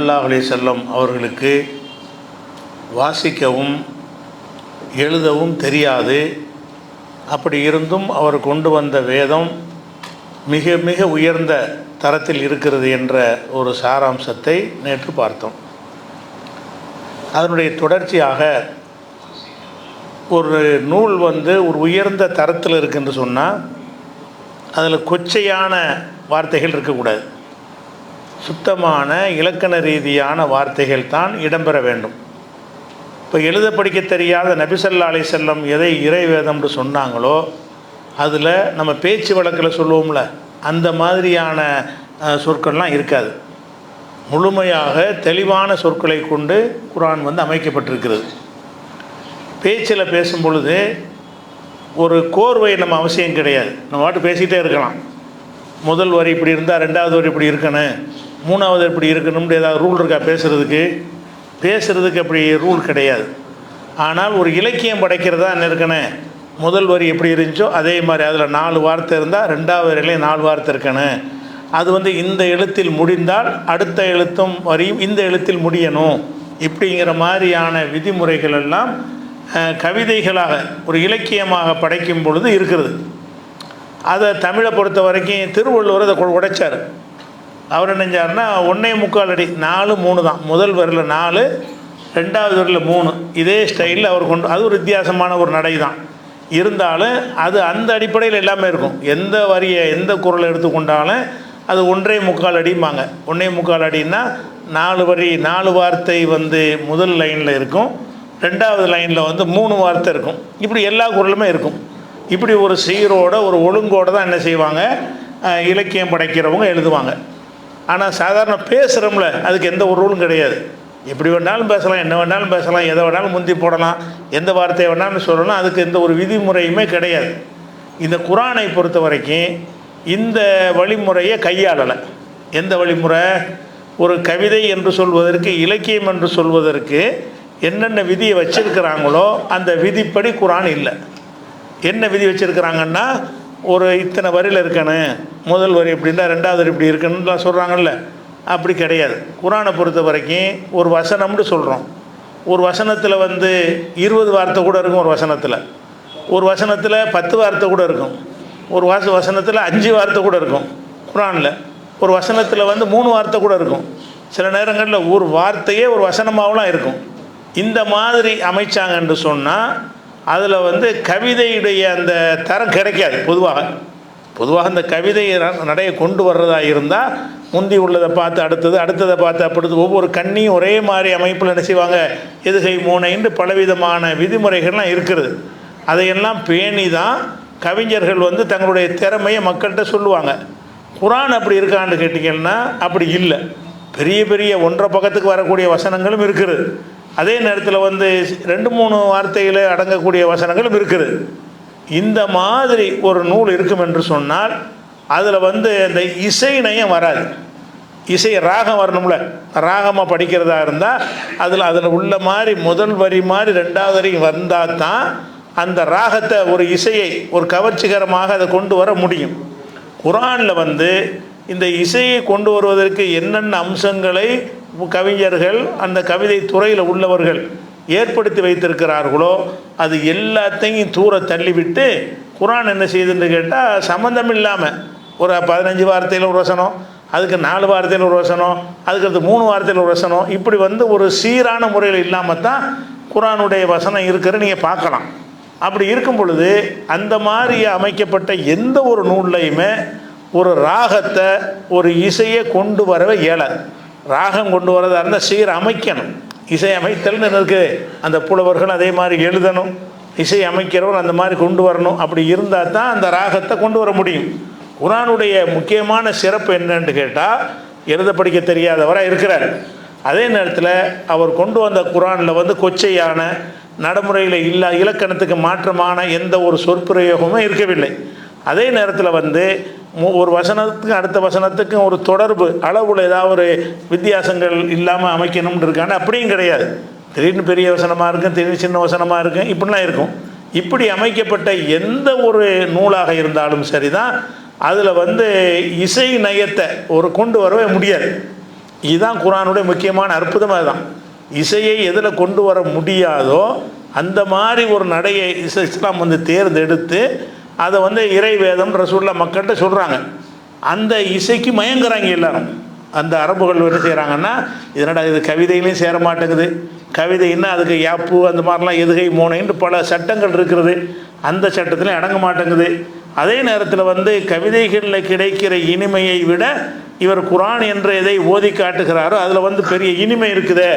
ஸல்லல்லாஹு அலைஹி வஸல்லம் அவர்களுக்கு வாசிக்கவும் எழுதவும் தெரியாது. அப்படி இருந்தும் அவர் கொண்டு வந்த வேதம் மிக மிக உயர்ந்த தரத்தில் இருக்கிறது என்ற ஒரு சாராம்சத்தை நேற்று பார்த்தோம். அதனுடைய தொடர்ச்சியாக ஒரு நூல் ஒரு உயர்ந்த தரத்தில் இருக்குன்னு சொன்னால் அதில் கொச்சையான வார்த்தைகள் இருக்கக்கூடாது. சுத்தமான இலக்கண ரீதியான வார்த்தைகள் தான் இடம்பெற வேண்டும். இப்போ எழுத படிக்க தெரியாத நபி ஸல்லல்லாஹு அலைஹி வஸல்லம் எதை இறைவேதம்னு சொன்னாங்களோ அதில் நம்ம பேச்சு வழக்கில் சொல்லுவோம்ல, அந்த மாதிரியான சொற்கள்லாம் இருக்காது. முழுமையாக தெளிவான சொற்களை கொண்டு குர்ஆன் அமைக்கப்பட்டிருக்கிறது. பேச்சில் பேசும் பொழுது ஒரு கோர்வை நம்ம அவசியம் கிடையாது. நம்ம பாட்டு பேசிகிட்டே இருக்கலாம். முதல் வரி இப்படி இருந்தால் ரெண்டாவது வரி இப்படி இருக்கணும், மூணாவது இப்படி இருக்கணும்னு ஏதாவது ரூல் இருக்கா? பேசுகிறதுக்கு அப்படி ரூல் கிடையாது. ஆனால் ஒரு இலக்கியம் படைக்கிறதா என்ன இருக்கணும், முதல் வரி எப்படி இருந்துச்சோ அதே மாதிரி அதில் 4 வார்த்தை இருந்தால் ரெண்டாவது வரையிலையும் 4 வார்த்தை இருக்கணும். அது இந்த எழுத்தில் முடிந்தால் அடுத்த எழுத்தும் வரியும் இந்த எழுத்தில் முடியணும். இப்படிங்கிற மாதிரியான விதிமுறைகள் எல்லாம் கவிதைகளாக ஒரு இலக்கியமாக படைக்கும் பொழுது இருக்கிறது. அதை தமிழை பொறுத்த வரைக்கும் திருவள்ளுவர் அதை உடைச்சார். அவர் என்னஞ்சார்னா 1.25 அடி 4 3 தான். முதல் வரியில் 4, ரெண்டாவது வரியில் 3, இதே ஸ்டைலில் அவர் கொண்டு, அது ஒரு வித்தியாசமான ஒரு நடை தான். இருந்தாலும் அது அந்த அடிப்படையில் எல்லாமே இருக்கும். எந்த வரியை எந்த குறளை எடுத்துக்கொண்டாலும் அது 1.25 அடிம்பாங்க. 1.25 அடின்னா 4 வரி 4 வார்த்தை முதல் லைனில் இருக்கும், ரெண்டாவது லைனில் 3 வார்த்தை இருக்கும். இப்படி எல்லா குறளுமே இருக்கும். இப்படி ஒரு சீரோட ஒரு ஒழுங்கோடு தான் என்ன செய்வாங்க, இலக்கியம் படைக்கிறவங்க எழுதுவாங்க. ஆனால் சாதாரண பேசுகிறோம்ல, அதுக்கு எந்த ஒரு ரூலும் கிடையாது. எப்படி வேணாலும் பேசலாம், என்ன வேணாலும் பேசலாம், எதை வேணாலும் முந்தி போடலாம், எந்த வார்த்தையை வேணாலும் சொல்லலாம். அதுக்கு எந்த ஒரு விதிமுறையுமே கிடையாது. இந்த குர்ஆனை பொறுத்த வரைக்கும் இந்த வழிமுறையை கையாளலை. எந்த வழிமுறை? ஒரு கவிதை என்று சொல்வதற்கு, இலக்கியம் என்று சொல்வதற்கு என்னென்ன விதியை வச்சிருக்கிறாங்களோ அந்த விதிப்படி குர்ஆன் இல்லை. என்ன விதி வச்சுருக்கிறாங்கன்னா, ஒரு இத்தனை வரியில் இருக்கணும், முதல் வரி எப்படின்னா ரெண்டாவது வரி இப்படி இருக்கணும்லாம் சொல்கிறாங்கல்ல, அப்படி கிடையாது. குர்ஆனை பொறுத்த வரைக்கும் ஒரு வசனம்னு சொல்கிறோம். ஒரு வசனத்தில் 20 வார்த்தை கூட இருக்கும். ஒரு வசனத்தில் 10 வார்த்தை கூட இருக்கும். ஒரு வசனத்தில் 5 வார்த்தை கூட இருக்கும். குர்ஆனில் ஒரு வசனத்தில் 3 வார்த்தை கூட இருக்கும். சில நேரங்களில் ஒரு வார்த்தையே ஒரு வசனமாகலாம் இருக்கும். இந்த மாதிரி அமைச்சாங்கன்னு சொன்னால் அதில் கவிதையுடைய அந்த தரம் கிடைக்காது. பொதுவாக அந்த கவிதை நடையை கொண்டு வர்றதா இருந்தால் முந்தி உள்ளதை பார்த்து அடுத்ததை பார்த்து அப்படி ஒவ்வொரு கண்ணியும் ஒரே மாதிரி அமைப்பில் என்ன செய்வாங்க, எதுகை மூனைன்னு பலவிதமான விதிமுறைகள்லாம் இருக்கிறது. அதையெல்லாம் பேணி தான் கவிஞர்கள் தங்களுடைய திறமையை மக்கள்கிட்ட சொல்லுவாங்க. குர்ஆன் அப்படி இருக்கான்னு கேட்டிங்கன்னா அப்படி இல்லை. பெரிய பெரிய 1.5 பக்கத்துக்கு வரக்கூடிய வசனங்களும் இருக்குது. அதே நேரத்தில் 2-3 வார்த்தையில் அடங்கக்கூடிய வசனங்களும் இருக்குது. இந்த மாதிரி ஒரு நூல் இருக்கும் என்று சொன்னால் அதில் அந்த இசை நயம் வராது. இசை ராகம் வரணும்ல, ராகமாக படிக்கிறதா இருந்தால் அதில் உள்ள மாதிரி முதல் வரி மாதிரி ரெண்டாவது வரி வந்தால் தான் அந்த ராகத்தை, ஒரு இசையை ஒரு கவர்ச்சிகரமாக அதை கொண்டு வர முடியும். குர்ஆனில் இந்த இசையை கொண்டு வருவதற்கு என்னென்ன அம்சங்களை கவிஞர்கள் அந்த கவிதை துறையில் உள்ளவர்கள் ஏற்படுத்தி வைத்திருக்கிறார்களோ அது எல்லாத்தையும் தூர தள்ளிவிட்டு குர்ஆன் என்ன செய்யுதுன்னு கேட்டால் சம்மந்தம் இல்லாமல் ஒரு 15 வார்த்தையில் ஒரு வசனம், அதுக்கு 4 வார்த்தையில் ஒரு வசனம், அதுக்கு 3 வார்த்தையில் ஒரு வசனம், இப்படி ஒரு சீரான முறையில் இல்லாமல் தான் குர்ஆனுடைய வசனம் இருக்கிற நீங்கள் பார்க்கலாம். அப்படி இருக்கும் பொழுது அந்த மாதிரி அமைக்கப்பட்ட எந்த ஒரு நூல்லையுமே ஒரு ராகத்தை, ஒரு இசையை கொண்டு வரவே இயலாது. ராகம் கொண்டு வரதா இருந்தால் சீர் அமைக்கணும். இசை அமைத்தல்னு இருக்குது. அந்த புலவர்கள் அதே மாதிரி எழுதணும், இசை அமைக்கிறவர் அந்த மாதிரி கொண்டு வரணும். அப்படி இருந்தால் தான் அந்த ராகத்தை கொண்டு வர முடியும். குர்ஆனுடைய முக்கியமான சிறப்பு என்னன்னு கேட்டால், எழுத படிக்க தெரியாதவராக இருக்கிறார். அதே நேரத்தில் அவர் கொண்டு வந்த குர்ஆனில் கொச்சையான நடைமுறையில் இலக்கணத்துக்கு மாற்றமான எந்த ஒரு சொற்பிரயோகமும் இருக்கவில்லை. அதே நேரத்தில் ஒரு வசனத்துக்கும் அடுத்த வசனத்துக்கும் ஒரு தொடர்பு அளவில் ஏதாவது ஒரு வித்தியாசங்கள் இல்லாமல் அமைக்கணும்னு இருக்கான்னு அப்படியும் கிடையாது. திடீர்னு பெரிய வசனமாக இருக்கும், திடீர்னு சின்ன வசனமாக இருக்கும், இப்படிலாம் இருக்கும். இப்படி அமைக்கப்பட்ட எந்த ஒரு நூலாக இருந்தாலும் சரிதான், அதில் இசை நயத்தை கொண்டு வரவே முடியாது. இதுதான் குர்ஆனுடைய முக்கியமான அற்புதம். அதுதான் இசையை எதில் கொண்டு வர முடியாதோ அந்த மாதிரி ஒரு நடையை இஸ்லாம் வந்து தேர்ந்தெடுத்து அதை வந்து இறை வேதம் ரசூலுல்லாஹ் மக்கள்கிட்ட சொல்கிறாங்க. அந்த இசைக்கு மயங்குறாங்க எல்லாரும். அந்த அரபுகள் என்ன செய்கிறாங்கன்னா, இதனடா இது கவிதையிலையும் சேர மாட்டேங்குது, கவிதைன்னா அதுக்கு யாப்பு அந்த மாதிரிலாம் எதுகை மோனைன்னு பல சட்டங்கள் இருக்கிறது, அந்த சட்டத்திலையும் அடங்க மாட்டேங்குது. அதே நேரத்தில் வந்து கவிதைகளில் கிடைக்கிற இனிமையை விட இவர் குர்ஆன் என்ற எதை ஓதி காட்டுகிறாரோ அதில் வந்து பெரிய இனிமை இருக்குதே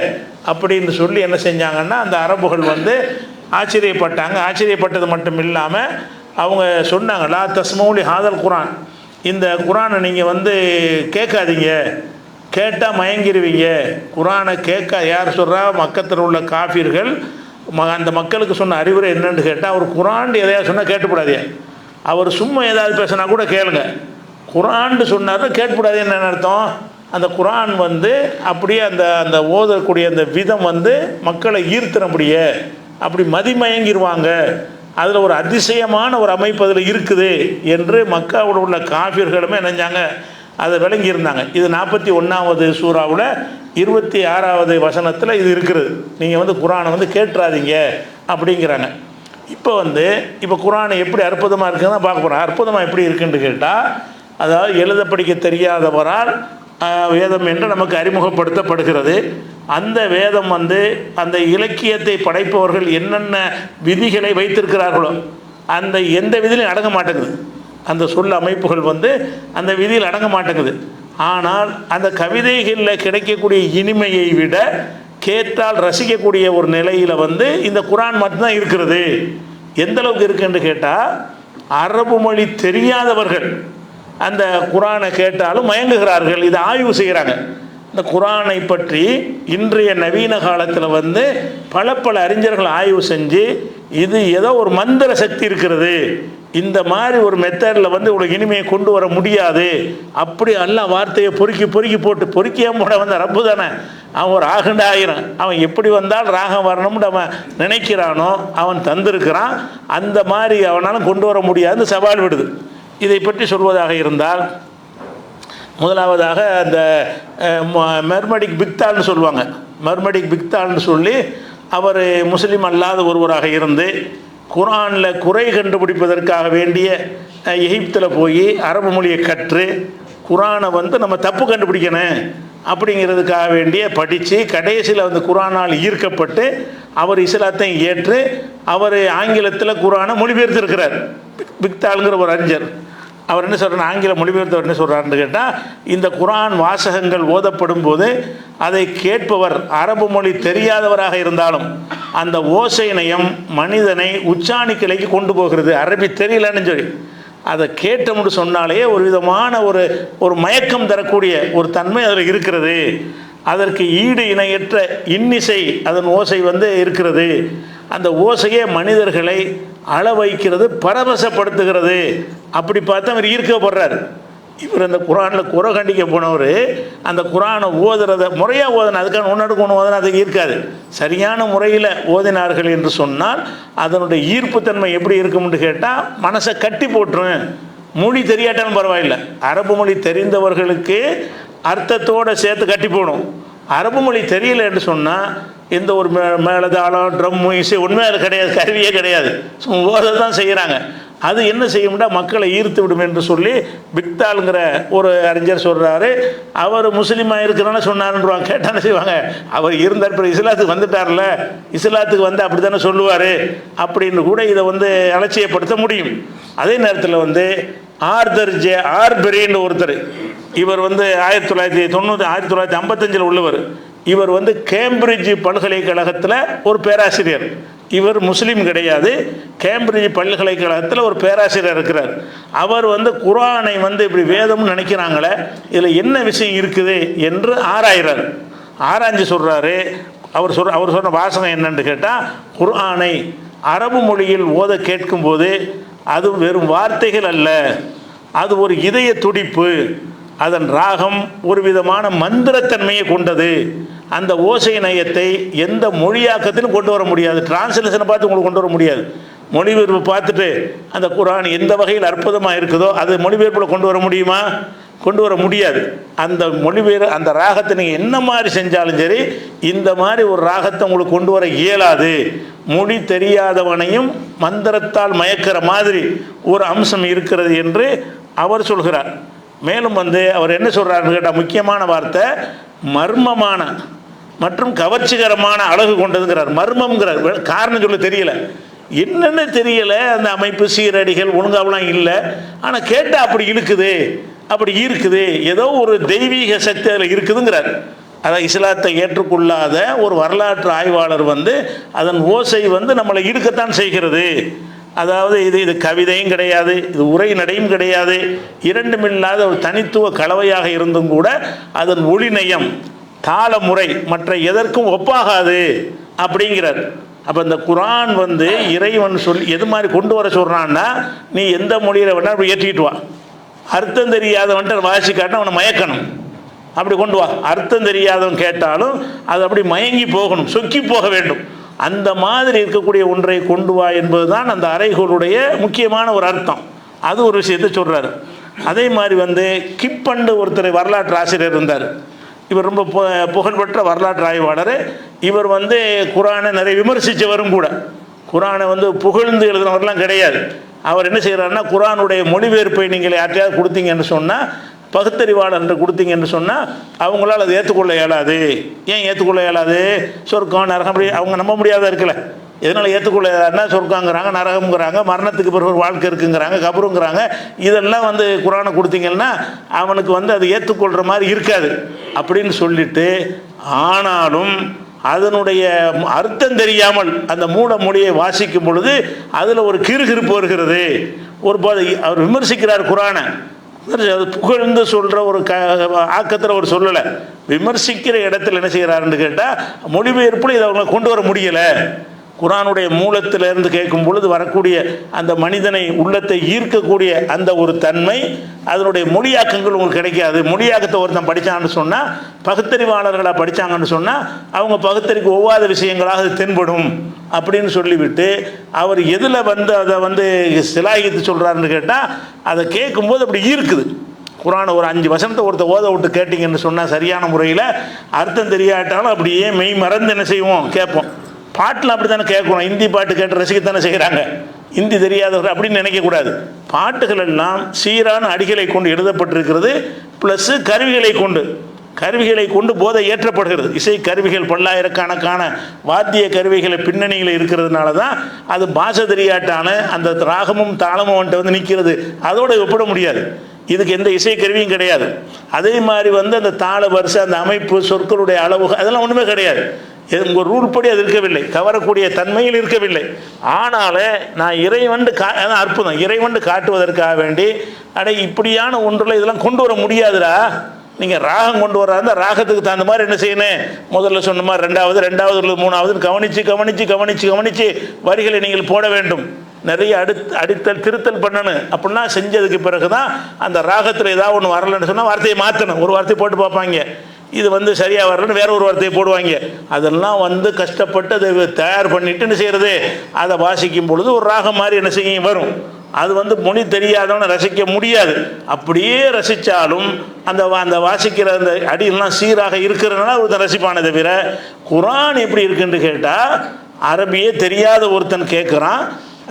அப்படின்னு சொல்லி என்ன செஞ்சாங்கன்னா, அந்த அரபுகள் வந்து ஆச்சரியப்பட்டாங்க. ஆச்சரியப்பட்டது மட்டும் இல்லாமல் அவங்க சொன்னாங்க, லா தஸ்மௌலி ஹாதல் குர்ஆன், இந்த குர்ஆனை நீங்கள் வந்து கேட்காதீங்க, கேட்டால் மயங்கிடுவீங்க. குர்ஆனை யார் சொல்கிறா? மக்கத்தில் உள்ள காஃபிர்கள். அந்த மக்களுக்கு சொன்ன அறிவுரை என்னென்னு கேட்டால், அவர் குர்ஆன் எதையாவது சொன்னால் கேட்டுப்படாதே, அவர் சும்மா ஏதாவது பேசினா கூட கேளுங்க, குர்ஆன் சொன்னார் கேட்கக்கூடாது. என்ன அர்த்தம்? அந்த குர்ஆன் வந்து அப்படியே அந்த அந்த ஓதக்கூடிய அந்த விதம் வந்து மக்களை ஈர்த்தினபடியே அப்படி மதிமயங்கிடுவாங்க, அதில் ஒரு அதிசயமான ஒரு அமைப்பு அதில் இருக்குது என்று மக்காவோட உள்ள காஃபிர்களுமே நினைஞ்சாங்க, அதை விளங்கியிருந்தாங்க. இது 41வது சூறாவில் 26வது வசனத்தில் இது இருக்கிறது. நீங்கள் வந்து குர்ஆனை வந்து கேட்டுறாதீங்க அப்படிங்கிறாங்க. இப்போ குர்ஆன் எப்படி அற்புதமாக இருக்குதுன்னு பார்க்க போகிறோம். அற்புதமாக எப்படி இருக்குன்னு கேட்டால், அதாவது எழுத படிக்க தெரியாதவரால் வேதம் என்று நமக்கு அறிமுகப்படுத்தப்படுகிறது. அந்த வேதம் வந்து அந்த இலக்கியத்தை படைப்பவர்கள் என்னென்ன விதிகளை வைத்திருக்கிறார்களோ அந்த எந்த விதியிலும் அடங்க மாட்டேங்குது. அந்த சொல் அமைப்புகள் வந்து அந்த விதியில் அடங்க மாட்டேங்குது. ஆனால் அந்த கவிதைகளில் கிடைக்கக்கூடிய இனிமையை விட கேட்டால் ரசிக்கக்கூடிய ஒரு நிலையில் வந்து இந்த குர்ஆன் மட்டும்தான் இருக்கிறது. எந்த அளவுக்கு இருக்குன்னு கேட்டால், அரபு மொழி தெரியாதவர்கள் அந்த குர்ஆனை கேட்டாலும் மயங்குகிறார்கள். இதை ஆய்வு செய்கிறாங்க. இந்த குர்ஆனை பற்றி இன்றைய நவீன காலத்தில் வந்து பல அறிஞர்கள் ஆய்வு செஞ்சு, இது ஏதோ ஒரு மந்திர சக்தி இருக்கிறது, இந்த மாதிரி ஒரு மெத்தடில் வந்து இவ்வளோ இனிமையை கொண்டு வர முடியாது, அப்படி எல்லாம் வார்த்தையை பொறுக்கி போட்டு பொறுக்கியாக கூட வந்து ரப்பு தானே, அவன் ஒரு ராகண்ட ஆயிரம், அவன் எப்படி வந்தால் ராகம் வரணும்னு அவன் நினைக்கிறானோ அவன் தந்திருக்கிறான், அந்த மாதிரி அவனாலும் கொண்டு வர முடியாதுன்னு சவால் விடுது. இதை பற்றி சொல்வதாக இருந்தால், முதலாவதாக அந்த மெர்மடிக் பிக்தால்னு சொல்லுவாங்க. மெர்மடிக் பிக்தால்னு சொல்லி அவர் முஸ்லீம் அல்லாத ஒருவராக இருந்து குர்ஆனில் குறை கண்டுபிடிப்பதற்காக வேண்டிய எகிப்தில் போய் அரபு மொழியை கற்று குர்ஆனை வந்து நம்ம தப்பு கண்டுபிடிக்கணும் அப்படிங்கிறதுக்காக வேண்டிய படித்து கடைசியில் வந்து குர்ஆனால் ஈர்க்கப்பட்டு அவர் இஸ்லாத்தை ஏற்று அவர் ஆங்கிலத்தில் குர்ஆனை மொழிபெயர்த்திருக்கிறார். பிக்தால்ங்கிற ஒரு அறிஞர். அவர் என்ன சொல்கிறார், ஆங்கில மொழிபெயர்த்தவர் என்ன சொல்கிறாருன்னு கேட்டால், இந்த குர்ஆன் வாசகங்கள் ஓதப்படும் போது அதை கேட்பவர் அரபு மொழி தெரியாதவராக இருந்தாலும் அந்த ஓசை நயம் மனிதனை உச்சாணிக்கிளைக்கு கொண்டு போகிறது. அரபி தெரியலன்னு சொல்லி அதை கேட்டோம்னு சொன்னாலே ஒரு விதமான ஒரு மயக்கம் தரக்கூடிய ஒரு தன்மை அதில் இருக்கிறது. அதற்கு ஈடு இணையற்ற இன்னிசை அதன் ஓசை வந்து இருக்கிறது. அந்த ஓசையே மனிதர்களை அள வைக்கிறது, பரவசப்படுத்துகிறது. அப்படி பார்த்தா அவர் ஈர்க்கப்படுறார். இவர் அந்த குர்ஆனில் குறை கண்டிக்க போனவர் அந்த குர்ஆனை ஓதுறதை முறையாக ஓதணும், அதுக்கான ஒன்றடுக்கு ஒன்று ஓதனா அதுக்கு ஈர்க்காது. சரியான முறையில் ஓதினார்கள் என்று சொன்னால் அதனுடைய ஈர்ப்புத்தன்மை எப்படி இருக்கும்னு கேட்டால் மனசை கட்டி போட்டுரும். மொழி தெரியாட்டாலும் பரவாயில்லை, அரபு மொழி தெரிந்தவர்களுக்கு அர்த்தத்தோடு சேர்த்து கட்டி போடும். அரபு மொழி தெரியல என்று சொன்னால் எந்த ஒரு மேலதாளம் ட்ரம்மு இசை உண்மையாக அது கிடையாது, கருவியே கிடையாது, ஓதை தான் செய்கிறாங்க. அது என்ன செய்யும்னா மக்களை ஈர்த்து விடும் என்று சொல்லி பிக்தாலுங்கிற ஒரு அறிஞர் சொல்கிறாரு. அவர் முஸ்லீமாக இருக்கிறான்னு சொன்னாருன்றாங்க. கேட்டானே செய்வாங்க, அவர் இருந்தார், இப்போ இஸ்லாத்துக்கு வந்துட்டார்ல, இஸ்லாத்துக்கு வந்து அப்படி தானே சொல்லுவார் அப்படின்னு கூட இதை வந்து அலட்சியப்படுத்த முடியும். அதே நேரத்தில் வந்து ஆர்பெரின்னு ஒருத்தர், இவர் வந்து 1955 உள்ளவர். இவர் வந்து கேம்பிரிட்ஜ் பல்கலைக்கழகத்தில் ஒரு பேராசிரியர். இவர் முஸ்லீம் கிடையாது, கேம்பிரிட்ஜ் பல்கலைக்கழகத்தில் ஒரு பேராசிரியர் இருக்கிறார். அவர் வந்து குர்ஆனை வந்து இப்படி வேதம்னு நினைக்கிறாங்களே, இதில் என்ன விஷயம் இருக்குது என்று ஆராய்கிறார். ஆராய்ஞ்சு சொல்கிறாரு. அவர் சொன்ன வாசகம் என்னன்னு கேட்டால், குர்ஆனை அரபு மொழியில் ஓத கேட்கும்போது அது வெறும் வார்த்தைகள் அல்ல, அது ஒரு இதய துடிப்பு, அதன் ராகம் ஒரு விதமான மந்திரத்தன்மையை கொண்டது. அந்த ஓசை நயத்தை எந்த மொழியாக்கத்திலும் கொண்டு வர முடியாது, டிரான்ஸ்லேஷனை பார்த்து உங்களுக்கு கொண்டு வர முடியாது. மொழிபெயர்ப்பு பார்த்துட்டு அந்த குர்ஆன் எந்த வகையில் அற்புதமாக இருக்குதோ அது மொழிபெயர்ப்பில் கொண்டு வர முடியுமா? கொண்டு வர முடியாது. அந்த மொழிபெயர் அந்த ராகத்தை நீங்கள் என்ன மாதிரி செஞ்சாலும் சரி, இந்த மாதிரி ஒரு ராகத்தை உங்களுக்கு கொண்டு வர இயலாது. மொழி தெரியாதவனையும் மந்திரத்தால் மயக்கிற மாதிரி ஒரு அம்சம் இருக்கிறது என்று அவர் சொல்கிறார். மேலும் அவர் என்ன சொல்கிறாருன்னு கேட்டால், முக்கியமான வார்த்தை மர்மமான மற்றும் கவர்ச்சிகரமான அழகு கொண்டதுங்கிறார். மர்மம்ங்கிறார், காரணம் சொல்ல தெரியல, என்னென்ன தெரியல. அந்த அமைப்பு சீரடிகள் ஒழுங்காவெலாம் இல்லை, ஆனால் கேட்டால் அப்படி இழுக்குது, அப்படி இருக்குது, ஏதோ ஒரு தெய்வீக சக்தி அதில் இருக்குதுங்கிறார். அதான் இஸ்லாத்தை ஏற்றுக்கொள்ளாத ஒரு வரலாற்று ஆய்வாளர் அதன் ஓசை நம்மளை இழுக்கத்தான் செய்கிறது. அதாவது இது கவிதையும் கிடையாது, இது உரை நடையும் கிடையாது, இரண்டுமில்லாத ஒரு தனித்துவ கலவையாக இருந்தும் கூட அதன் ஒளிநயம் தாள முறை மற்ற எதற்கும் ஒப்பாகாது அப்படிங்கிறார். அப்போ இந்த குரான் இறைவன் சொல்லி எது மாதிரி கொண்டு வர சொல்கிறான்னா, நீ எந்த மொழியில் வேணால் அப்படி ஏற்றிக்கிட்டு வா, அர்த்தம் தெரியாதவன்ட்டு வாசி காட்டினா அவனை மயக்கணும், அப்படி கொண்டு வா. அர்த்தம் தெரியாதவன் கேட்டாலும் அது அப்படி மயங்கி போகணும், சொக்கி போக வேண்டும். அந்த மாதிரி இருக்கக்கூடிய ஒன்றை கொண்டு வா என்பது தான் அந்த அறைகளுடைய முக்கியமான ஒரு அர்த்தம். அது ஒரு விஷயத்தை சொல்கிறார். அதே மாதிரி கிப்பண்டு ஒருத்தர் வரலாற்று ஆசிரியர் இருந்தார். இவர் ரொம்ப புகழ்பெற்ற வரலாற்று ஆய்வாளர். இவர் குரானை நிறைய விமர்சித்தவரும் கூட. குரானை புகழ்ந்து எழுதினவரெலாம் கிடையாது. அவர் என்ன செய்கிறாருன்னா, குரானுடைய மொழிபெயர்ப்பை நீங்கள் யார்ட்டையாவது கொடுத்தீங்கன்னு சொன்னால், பகுத்தறிவாளர் கொடுத்தீங்கன்னு சொன்னால் அவங்களால் அதை ஏற்றுக்கொள்ள இயலாது. ஏன் ஏற்றுக்கொள்ள இயலாது? சொர்க்கம் நரகம் அப்படி அவங்க நம்ப முடியாத இருக்குல்ல. எதனால் ஏற்றுக்கொள்ள இயலாதுன்னா, சொர்க்கங்கிறாங்க, நரகம்ங்கிறாங்க, மரணத்துக்கு பிறகு ஒரு வாழ்க்கை இருக்குங்கிறாங்க, கபருங்கிறாங்க. இதெல்லாம் குரானை கொடுத்தீங்கன்னா அவனுக்கு அது ஏற்றுக்கொள்கிற மாதிரி இருக்காது அப்படின்னு சொல்லிட்டு, ஆனாலும் அதனுடைய அர்த்தம் தெரியாமல் அந்த மூட மொழியை வாசிக்கும் பொழுது அதில் ஒரு கிறுகிறுப்பு வருகிறது. ஒரு அவர் விமர்சிக்கிறார் குரானை, புகழ்ந்து சொல்கிற ஒரு ஆக்கத்தில் அவர் சொல்லலை. விமர்சிக்கிற இடத்துல என்ன செய்கிறாருன்னு கேட்டால், மொழிபெயர்ப்பில் இதை அவங்க கொண்டு வர முடியலை. குரானுடைய மூலத்திலிருந்து கேட்கும் பொழுது வரக்கூடிய அந்த மனிதனை உள்ளத்தை ஈர்க்கக்கூடிய அந்த ஒரு தன்மை, அதனுடைய மொழியாக்கங்கள் உங்களுக்கு கிடைக்காது. மொழியாக்கத்தை ஒருத்தன் படித்தான்னு சொன்னால், பகுத்தறிவாளர்களாக படித்தாங்கன்னு சொன்னால் அவங்க பகுத்தறிக்கு ஒவ்வாத விஷயங்களாக அது தென்படும் அப்படின்னு சொல்லிவிட்டு, அவர் எதில் அதை சிலாகித்து சொல்கிறாருன்னு கேட்டால், அதை கேட்கும்போது அப்படி ஈர்க்குது. குரானை ஒரு 5 வசனத்தை ஒருத்தர் ஓத விட்டு கேட்டிங்கன்னு சொன்னால் சரியான முறையில் அர்த்தம் தெரியாட்டாலும் அப்படியே மெய் மறந்து என்ன செய்வோம், கேட்போம். பாட்டில் அப்படி தானே கேட்கணும். ஹிந்தி பாட்டு கேட்டு ரசிக்கத்தானே செய்கிறாங்க. ஹிந்தி தெரியாதவர்கள் அப்படின்னு நினைக்கக்கூடாது. பாட்டுகள் எல்லாம் சீரான அடிகளை கொண்டு எழுதப்பட்டிருக்கிறது, ப்ளஸ்ஸு கருவிகளை கொண்டு போதை ஏற்றப்படுகிறது. இசை கருவிகள் பல்லாயிரக்கணக்கான வாத்திய கருவிகளை பின்னணியில் இருக்கிறதுனால தான் அது பாஷை தெரியாட்டான அந்த ராகமும் தாளமும் வந்துட்டு நிற்கிறது. அதோடு ஒப்பிட முடியாது. இதுக்கு எந்த இசை கருவியும் கிடையாது. அதே மாதிரி அந்த தாள வரிசை, அந்த அமைப்பு, சொற்களுடைய அளவு, அதெல்லாம் ஒன்றுமே கிடையாது. உங்கள் ரூல் படி அது இருக்கவில்லை, கவரக்கூடிய தன்மையில் இருக்கவில்லை. ஆனாலே நான் அற்புதம் இறைவண்டு காட்டுவதற்காக வேண்டி இப்படியான ஒன்றில் இதெல்லாம் கொண்டு வர முடியாதுடா. நீங்கள் ராகம் கொண்டு வர்றாருந்தா ராகத்துக்கு தகுந்த மாதிரி என்ன செய்யணும், முதல்ல சொன்ன மாதிரி ரெண்டாவது மூணாவது கவனித்து வரிகளை நீங்கள் போட வேண்டும். நிறைய அடித்தல் திருத்தல் பண்ணணும். அப்படின்னா செஞ்சதுக்கு பிறகு தான் அந்த ராகத்தில் ஏதாவது ஒன்று வரலன்னு சொன்னால் வார்த்தையை மாற்றணும். ஒரு வார்த்தையை போட்டு பார்ப்பாங்க, இது சரியாக வரலன்னு வேற ஒரு வார்த்தையை போடுவாங்க. அதெல்லாம் கஷ்டப்பட்டு அதை தயார் பண்ணிட்டு என்ன செய்கிறது, அதை வாசிக்கும் பொழுது ஒரு ராகம் மாதிரி என்ன செய்யும் வரும். அது மொழி தெரியாதவனை ரசிக்க முடியாது. அப்படியே ரசித்தாலும் அந்த வாசிக்கிற அந்த அடியெல்லாம் சீராக இருக்கிறதுனால ஒருத்தன் ரசிப்பானே தவிர, குரான் எப்படி இருக்குன்னு கேட்டால், அரபியே தெரியாத ஒருத்தன் கேட்குறான்.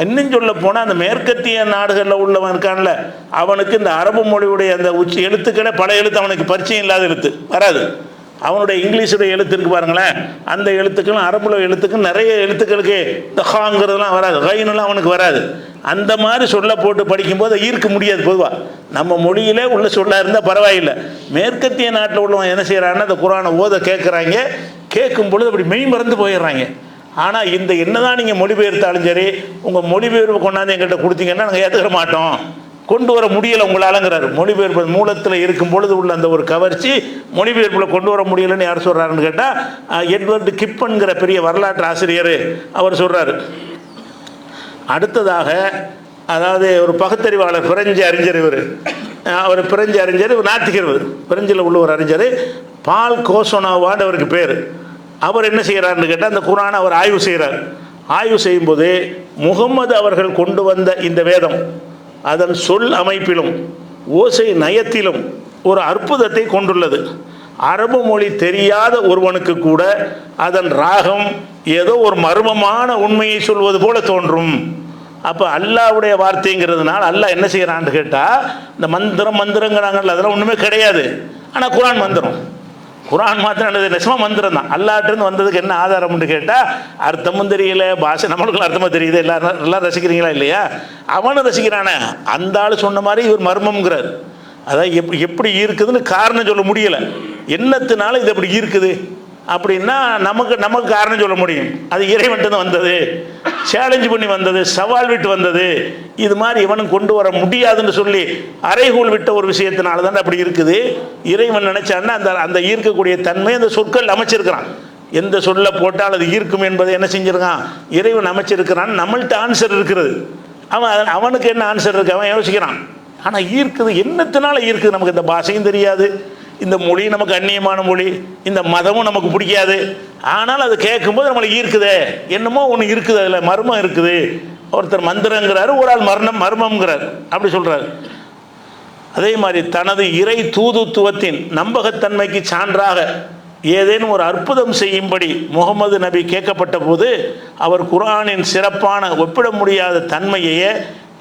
இன்னும் சொல்ல போனால் அந்த மேற்கத்திய நாடுகளில் உள்ளவன் இருக்கான்ல, அவனுக்கு இந்த அரபு மொழியுடைய அந்த எழுத்துக்களே பல எழுத்து அவனுக்கு பரிச்சயம் இல்லாத எழுத்து வராது. அவனுடைய இங்கிலீஷுடைய எழுத்து இருக்கு பாருங்களேன், அந்த எழுத்துக்களும் அரபுல எழுத்துக்கள் நிறைய எழுத்துக்களுக்கு இந்த ஹாங்கிறதுலாம் வராது, ஹைனுலாம் அவனுக்கு வராது. அந்த மாதிரி சொல்ல போட்டு படிக்கும்போது ஈர்க்க முடியாது. பொதுவாக நம்ம மொழியிலே உள்ள சொல்ல இருந்தால் பரவாயில்லை. மேற்கத்திய நாட்டில் உள்ளவன் என்ன செய்கிறான்னா, அந்த குரானை ஓத கேட்குறாங்க, கேட்கும் பொழுது அப்படி மெய் மறந்து போயிடுறாங்க. ஆனால் இந்த என்னதான் நீங்கள் மொழிபெயர்த்தாலும் சரி, உங்கள் மொழிபெயர்ப்பு கொண்டாந்து எங்கள்கிட்ட கொடுத்தீங்கன்னா நாங்கள் ஏற்றுக்கிற மாட்டோம், கொண்டு வர முடியலை உங்களாலங்கிறாரு. மொழிபெயர்ப்பு மூலத்தில் இருக்கும் பொழுது உள்ள அந்த ஒரு கவர்ச்சி மொழிபெயர்ப்பில் கொண்டு வர முடியலைன்னு யார் சொல்கிறாருன்னு கேட்டால், எட்வர்டு கிப்பன்கிற பெரிய வரலாற்று ஆசிரியர் அவர் சொல்கிறார். அடுத்ததாக அதாவது ஒரு பகுத்தறிவாளர், பிரெஞ்சு அறிஞர், அவர் பிரெஞ்சு அறிஞர், நாத்திகர், பிரெஞ்சில் உள்ள ஒரு அறிஞர், பால் கோசோனோவான்னு அவருக்கு பேர். அவர் என்ன செய்கிறாருன்னு கேட்டால், அந்த குரானை அவர் ஆய்வு செய்கிறார். ஆய்வு செய்யும்போது முகம்மது அவர்கள் கொண்டு வந்த இந்த வேதம் அதன் சொல் அமைப்பிலும் ஓசை நயத்திலும் ஒரு அற்புதத்தை கொண்டுள்ளது. அரபு மொழி தெரியாத ஒருவனுக்கு கூட அதன் ராகம் ஏதோ ஒரு மர்மமான உண்மையை சொல்வது போல தோன்றும். அப்போ அல்லாவுடைய வார்த்தைங்கிறதுனால அல்லாஹ் என்ன செய்கிறான்னு கேட்டால், இந்த மந்திரங்கிறாங்கல்ல, அதெல்லாம் ஒன்றுமே கிடையாது. ஆனால் குரான் மந்திரம், குரான் மாத்திரம் என்னது, நிஜமாக மந்திரம் தான். அல்லாட்டிருந்து வந்ததுக்கு என்ன ஆதாரம்னு கேட்டால், அர்த்தமும் தெரியல, பாஷை நம்மளுக்கு அர்த்தமாக தெரியுது, எல்லாரும் ரசிக்கிறீங்களா இல்லையா? அவனும் ரசிக்கிறானே, அந்த ஆள் சொன்ன மாதிரி இவர் மர்மம்ங்கிறார். அதான் எப்படி இருக்குதுன்னு காரணம் சொல்ல முடியலை. என்னத்தினால இது எப்படி இருக்குது அப்படின்னா நமக்கு காரணம் சொல்ல முடியும். அது இறைவன்ட்டு தான் வந்தது, சேலஞ்சு பண்ணி வந்தது, சவால் விட்டு வந்தது. இது மாதிரி இவனும் கொண்டு வர முடியாதுன்னு சொல்லி அறைகூல் விட்ட ஒரு விஷயத்தினால தான் அப்படி இருக்குது. இறைவன் நினைச்சான்னா அந்த ஈர்க்கக்கூடிய தன்மை அந்த சொற்கள் அமைச்சிருக்கிறான். எந்த சொல்ல போட்டால் அது ஈர்க்கும் என்பதை என்ன செஞ்சிருக்கான், இறைவன் அமைச்சிருக்கிறான். நம்மள்கிட்ட ஆன்சர் இருக்கிறது, அவனுக்கு என்ன ஆன்சர் இருக்கு அவன் யோசிக்கிறான். ஆனால் ஈர்க்குது, என்னத்தினால ஈர்க்குது? நமக்கு இந்த பாஷையும் தெரியாது, இந்த மொழி நமக்கு அந்நியமான மொழி, இந்த மதமும் நமக்கு பிடிக்காது. ஆனால் அது கேட்கும்போது நம்மளுக்கு ஈர்க்குதே, என்னமோ ஒன்று இருக்குது, அதில் மர்மம் இருக்குது. ஒருத்தர் மந்திரங்கிறாரு, ஒரு ஆள் மர்மம்ங்கிறார், அப்படி சொல்கிறார். அதே மாதிரி தனது இறை தூதுத்துவத்தின் நம்பகத்தன்மைக்கு சான்றாக ஏதேனும் ஒரு அற்புதம் செய்யும்படி முகமது நபி கேட்கப்பட்ட போது அவர் குர்ஆனின் சிறப்பான ஒப்பிட முடியாத தன்மையையே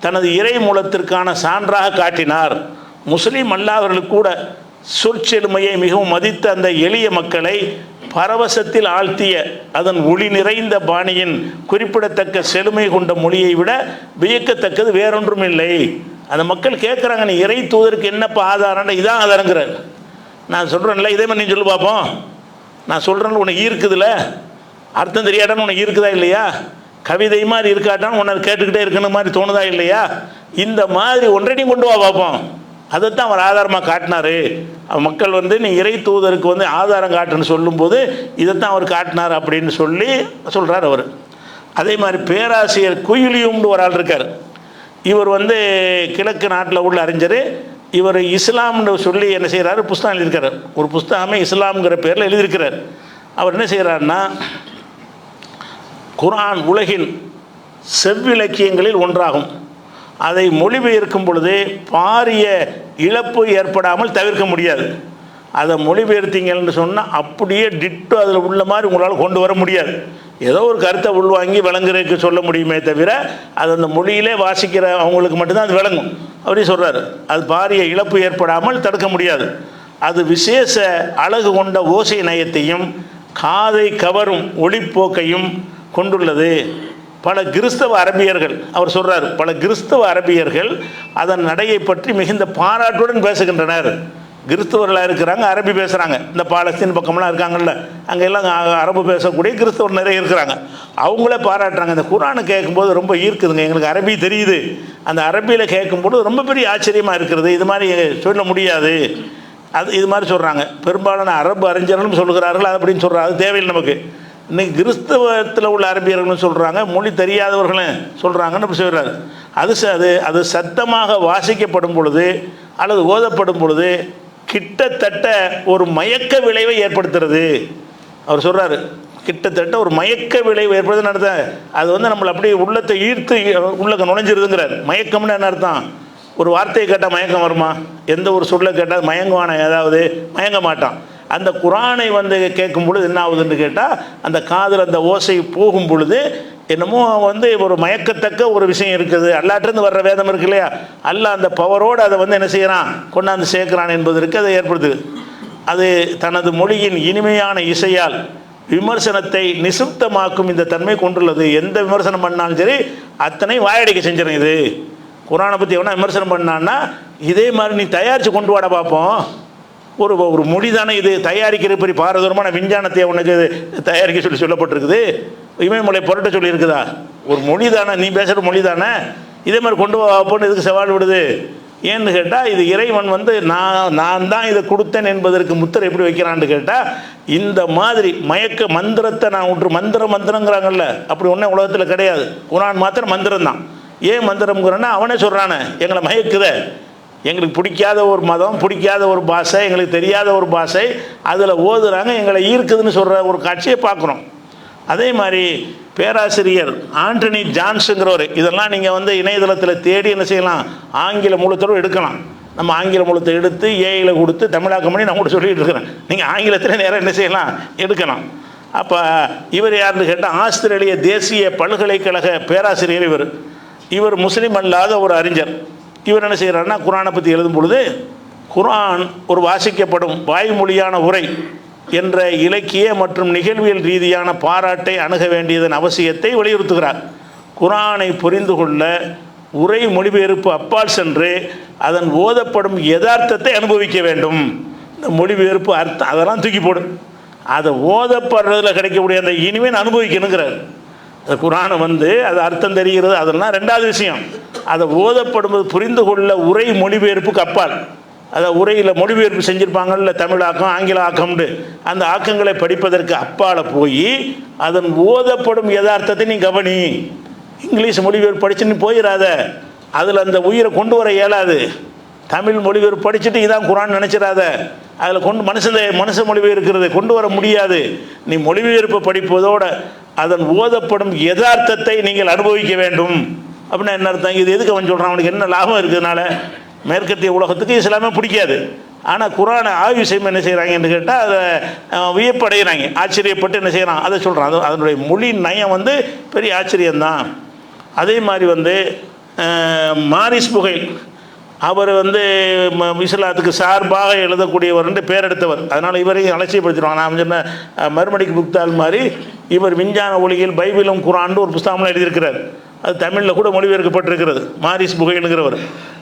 தனது இறை மூலத்திற்கான சான்றாக காட்டினார். முஸ்லீம் அல்லாதவர்களுக்கு கூட சொற்செழுமையை மிகவும் மதித்த அந்த எளிய மக்களை பரவசத்தில் ஆழ்த்திய அதன் ஒளி நிறைந்த பாணியின் குறிப்பிடத்தக்க செழுமை கொண்ட மொழியை விட வியக்கத்தக்கது வேறொன்றும் இல்லை. அந்த மக்கள் கேட்குறாங்க, நீ இறை தூதருக்கு என்னப்பா ஆதாரம்னா இதான் ஆதாரங்கிறார். நான் சொல்கிறேன்ல, இதே மாதிரி நீ சொல்லு பார்ப்போம். நான் சொல்கிறேன்னு உனக்கு ஈர்க்குதுல, அர்த்தம் தெரியாட்டான்னு உனக்கு ஈர்க்குதா இல்லையா? கவிதை மாதிரி இருக்காட்டான்னு உன்னை கேட்டுக்கிட்டே இருக்கணும் மாதிரி தோணுதா இல்லையா? இந்த மாதிரி ஒன்றையும் கொண்டு வா பார்ப்போம். அதைத்தான் அவர் ஆதாரமாக காட்டினார். மக்கள் நீ இறை தூதருக்கு ஆதாரம் காட்டுன்னு சொல்லும்போது இதைத்தான் அவர் காட்டினார் அப்படின்னு சொல்கிறார் அவர். அதே மாதிரி பேராசிரியர் குயிலியும்னு ஒரு ஆள் இருக்கார். இவர் கிழக்கு நாட்டில் உள்ள அறிஞர். இவர் இஸ்லாம்னு சொல்லி என்ன செய்கிறாரு, புஸ்தகம் எழுதியிருக்கிறார். ஒரு புஸ்தகமே இஸ்லாம்ங்கிற பேரில் எழுதியிருக்கிறார். அவர் என்ன செய்கிறாருன்னா, குர்ஆன் உலகின் செவ்விலக்கியங்களில் ஒன்றாகும். அதை மொழிபெயர்க்கும் பொழுது பாரிய இழப்பு ஏற்படாமல் தவிர்க்க முடியாது. அதை மொழிபெயர்த்தீங்கன்னு சொன்னால் அப்படியே டிட்டோ அதில் உள்ள மாதிரி உங்களால் கொண்டு வர முடியாது. ஏதோ ஒரு கருத்தை உள்வாங்கி விளங்குறதுக்கு சொல்ல முடியுமே தவிர அது அந்த மொழியிலே வாசிக்கிற அவங்களுக்கு மட்டும்தான் அது விளங்கும். அப்படி சொல்கிறார். அது பாரிய இழப்பு ஏற்படாமல் தடுக்க முடியாது. அது விசேஷ அழகு கொண்ட ஓசை நயத்தையும் காதை கவரும் ஒளிப்போக்கையும் கொண்டுள்ளது. பல கிறிஸ்தவ அரபியர்கள், அவர் சொல்கிறார், பல கிறிஸ்தவ அரபியர்கள் அதன் நடையை பற்றி மிகுந்த பாராட்டுடன் பேசுகின்றனர். கிறிஸ்தவர்களாக இருக்கிறாங்க, அரபி பேசுகிறாங்க. இந்த பாலஸ்தீன் பக்கம்லாம் இருக்காங்கல்ல, அங்கெல்லாம் அரபு பேசக்கூடிய கிறிஸ்தவர் நிறைய இருக்கிறாங்க. அவங்களே பாராட்டுறாங்க. இந்த குர்ஆனை கேட்கும்போது ரொம்ப ஈர்க்குதுங்க, எங்களுக்கு அரபி தெரியுது, அந்த அரபியில் கேட்கும்போது ரொம்ப பெரிய ஆச்சரியமாக இருக்கிறது, இது மாதிரி சொல்ல முடியாது, இது மாதிரி சொல்கிறாங்க. பெரும்பாலான அரபு அறிஞர்களும் சொல்கிறார்கள் அப்படின்னு சொல்கிறாங்க. அது தேவையில்லை நமக்கு. இன்றைக்கி கிறிஸ்தவத்தில் உள்ள அரபியர்களும் சொல்கிறாங்க, மொழி தெரியாதவர்களும் சொல்கிறாங்கன்னு அப்படி சொல்கிறார். அது சத்தமாக வாசிக்கப்படும் பொழுது அல்லது ஓதப்படும் பொழுது கிட்டத்தட்ட ஒரு மயக்க விளைவை ஏற்படுத்துறது. அவர் சொல்கிறார், கிட்டத்தட்ட ஒரு மயக்க விளைவு ஏற்படுதுன்னு அர்த்தம். அது நம்மளை அப்படியே உள்ளத்தை ஈர்த்து உள்ளக்க நுழைஞ்சிருதுங்கிறார். மயக்கம்னு என்ன அர்த்தம்? ஒரு வார்த்தையை கேட்டால் மயக்கம் வருமா? எந்த ஒரு சொல்லை கேட்டால் மயங்குவான, ஏதாவது மயங்க மாட்டான். அந்த குர்ஆனை கேட்கும் பொழுது என்ன ஆகுதுன்னு கேட்டால், அந்த காதில் அந்த ஓசை போகும் பொழுது என்னமோ ஒரு மயக்கத்தக்க ஒரு விஷயம் இருக்குது. அல்லாட்டிருந்து வர்ற வேதம் இருக்கு இல்லையா, அல்லாஹ் அந்த பவரோடு அதை என்ன செய்கிறான், கொண்டாந்து சேர்க்கிறான் என்பதற்கு அதை ஏற்படுத்துது. அது தனது மொழியின் இனிமையான இசையால் விமர்சனத்தை நிசுப்தமாக்கும் இந்த தன்மை கொண்டுள்ளது. எந்த விமர்சனம் பண்ணாலும் சரி அத்தனை வாயடிக்க செஞ்சிடும். இது குர்ஆனை பற்றி எவனா விமர்சனம் பண்ணான்னா இதே மாதிரி நீ தயாரித்து கொண்டு வாட பார்ப்போம். ஒரு மொழி தானே இது, தயாரிக்கிற பெரிய பாரதூரமான விஞ்ஞானத்தை உனக்கு தயாரிக்க சொல்லப்பட்டிருக்குது. இமயமலை புரட்ட சொல்லியிருக்குதா? ஒரு மொழி தானே, நீ பேசுகிற மொழி தானே, இதே மாதிரி கொண்டு வாப்போன்னு இதுக்கு சவால் விடுது. ஏன்னு கேட்டால், இது இறைவன் நான் தான் இதை கொடுத்தேன் என்பதற்கு முத்திரை எப்படி வைக்கிறான்னு கேட்டால், இந்த மாதிரி மயக்க மந்திரத்தை நான் மந்திரங்கிறாங்கல்ல, அப்படி ஒன்றே உலகத்தில் கிடையாது. குர்ஆன் மாத்திரம் மந்திரம் தான். ஏன் மந்திரம்ங்கிறன்னா அவனே சொல்கிறானே, எங்களை மயக்குத, எங்களுக்கு பிடிக்காத ஒரு மதம், பிடிக்காத ஒரு பாஷை, எங்களுக்கு தெரியாத ஒரு பாஷை, அதில் ஓதுறாங்க, எங்களை ஈர்க்குதுன்னு சொல்கிற ஒரு காட்சியை பார்க்குறோம். அதே மாதிரி பேராசிரியர் ஆண்டனி ஜான்ஸுங்கிறவர், இதெல்லாம் நீங்கள் இணையதளத்தில் தேடி என்ன செய்யலாம், ஆங்கில மூலத்தோடு எடுக்கலாம். நம்ம ஆங்கில மூலத்தை எடுத்து ஏஐயில் கொடுத்து தமிழாக்கம் பண்ணி நான் கூட சொல்லிகிட்டு இருக்கிறேன். நீங்கள் ஆங்கிலத்தில் நேரம் என்ன செய்யலாம், எடுக்கலாம். அப்போ இவர் யாருன்னு கேட்டால் ஆஸ்திரேலிய தேசிய பல்கலைக்கழக பேராசிரியர். இவர் முஸ்லீம் அல்லாத ஒரு அறிஞர். இவர் என்ன செய்கிறாருன்னா, குரானை பற்றி எழுதும் பொழுது குரான் ஒரு வாசிக்கப்படும் வாய்மொழியான உரை என்ற இலக்கிய மற்றும் நிகழ்வியல் ரீதியான பாராட்டை அணுக வேண்டியதன் அவசியத்தை வலியுறுத்துகிறார். குரானை புரிந்து கொள்ள உரை மொழிபெயர்ப்பு அப்பால் சென்று அதன் ஓதப்படும் யதார்த்தத்தை அனுபவிக்க வேண்டும். இந்த மொழிபெயர்ப்பு அர்த்தம் அதெல்லாம் தூக்கி போடும், அதை ஓதப்படுறதில் கிடைக்கக்கூடிய அந்த இனிமே அனுபவிக்கணுங்கிறார். அந்த குரானை அது அர்த்தம் தெரிகிறது அதெல்லாம் ரெண்டாவது விஷயம். அதை ஓதப்படும்போது புரிந்து கொள்ள உரை மொழிபெயர்ப்புக்கு அப்பால், அதை உரையில் மொழிபெயர்ப்பு செஞ்சுருப்பாங்கல்ல, தமிழாக்கம் ஆங்கில ஆக்கம்னு, அந்த ஆக்கங்களை படிப்பதற்கு அப்பால் போய் அதன் ஓதப்படும் யதார்த்தத்தை நீ கவனி. இங்கிலீஷ் மொழிபெயர்ப்பு படித்து நீ போயிடாத, அதில் அந்த உயிரை கொண்டு வர இயலாது. தமிழ் மொழிபெயர்ப்பு படிச்சுட்டு இதான் குரான் நினச்சிடாத, அதில் மனுஷ மொழிபெயர்க்கிறது கொண்டு வர முடியாது. நீ மொழிபெயர்ப்பு படிப்பதோட அதன் ஓதப்படும் யதார்த்தத்தை நீங்கள் அனுபவிக்க வேண்டும். அப்படின்னா என்ன அர்த்தம்? இது எதுக்கு அவன் சொல்கிறான்? அவனுக்கு என்ன லாபம் இருக்கிறதுனால? மேற்கத்திய உலகத்துக்கு இஸ்லாமே பிடிக்காது. ஆனால் குரானை ஆய்வு செய்யும் என்ன செய்கிறாங்கன்னு கேட்டால் அதை வியப்படைகிறாங்க, ஆச்சரியப்பட்டு என்ன செய்கிறான் அதை சொல்கிறான். அதனுடைய மொழி நயம் பெரிய ஆச்சரியம்தான். அதே மாதிரி மாரிஸ் புகைல் அவர் இஸ்லாத்துக்கு சார்பாக எழுதக்கூடியவர் பேர் எடுத்தவர். அதனால் இவரையும் அலட்சியப்படுத்திடுவாங்க. நான் சொன்ன மறுமடிக்கு புக்தால் மாதிரி இவர் விஞ்ஞான ஒளியில் பைபிளும் குரான் ஒரு புஸ்தகம்லாம் எழுதியிருக்கிறார். அது தமிழில் கூட மொழிபெயர்க்கப்பட்டிருக்கிறது. மாரிஸ் புகைலுங்கிறவர்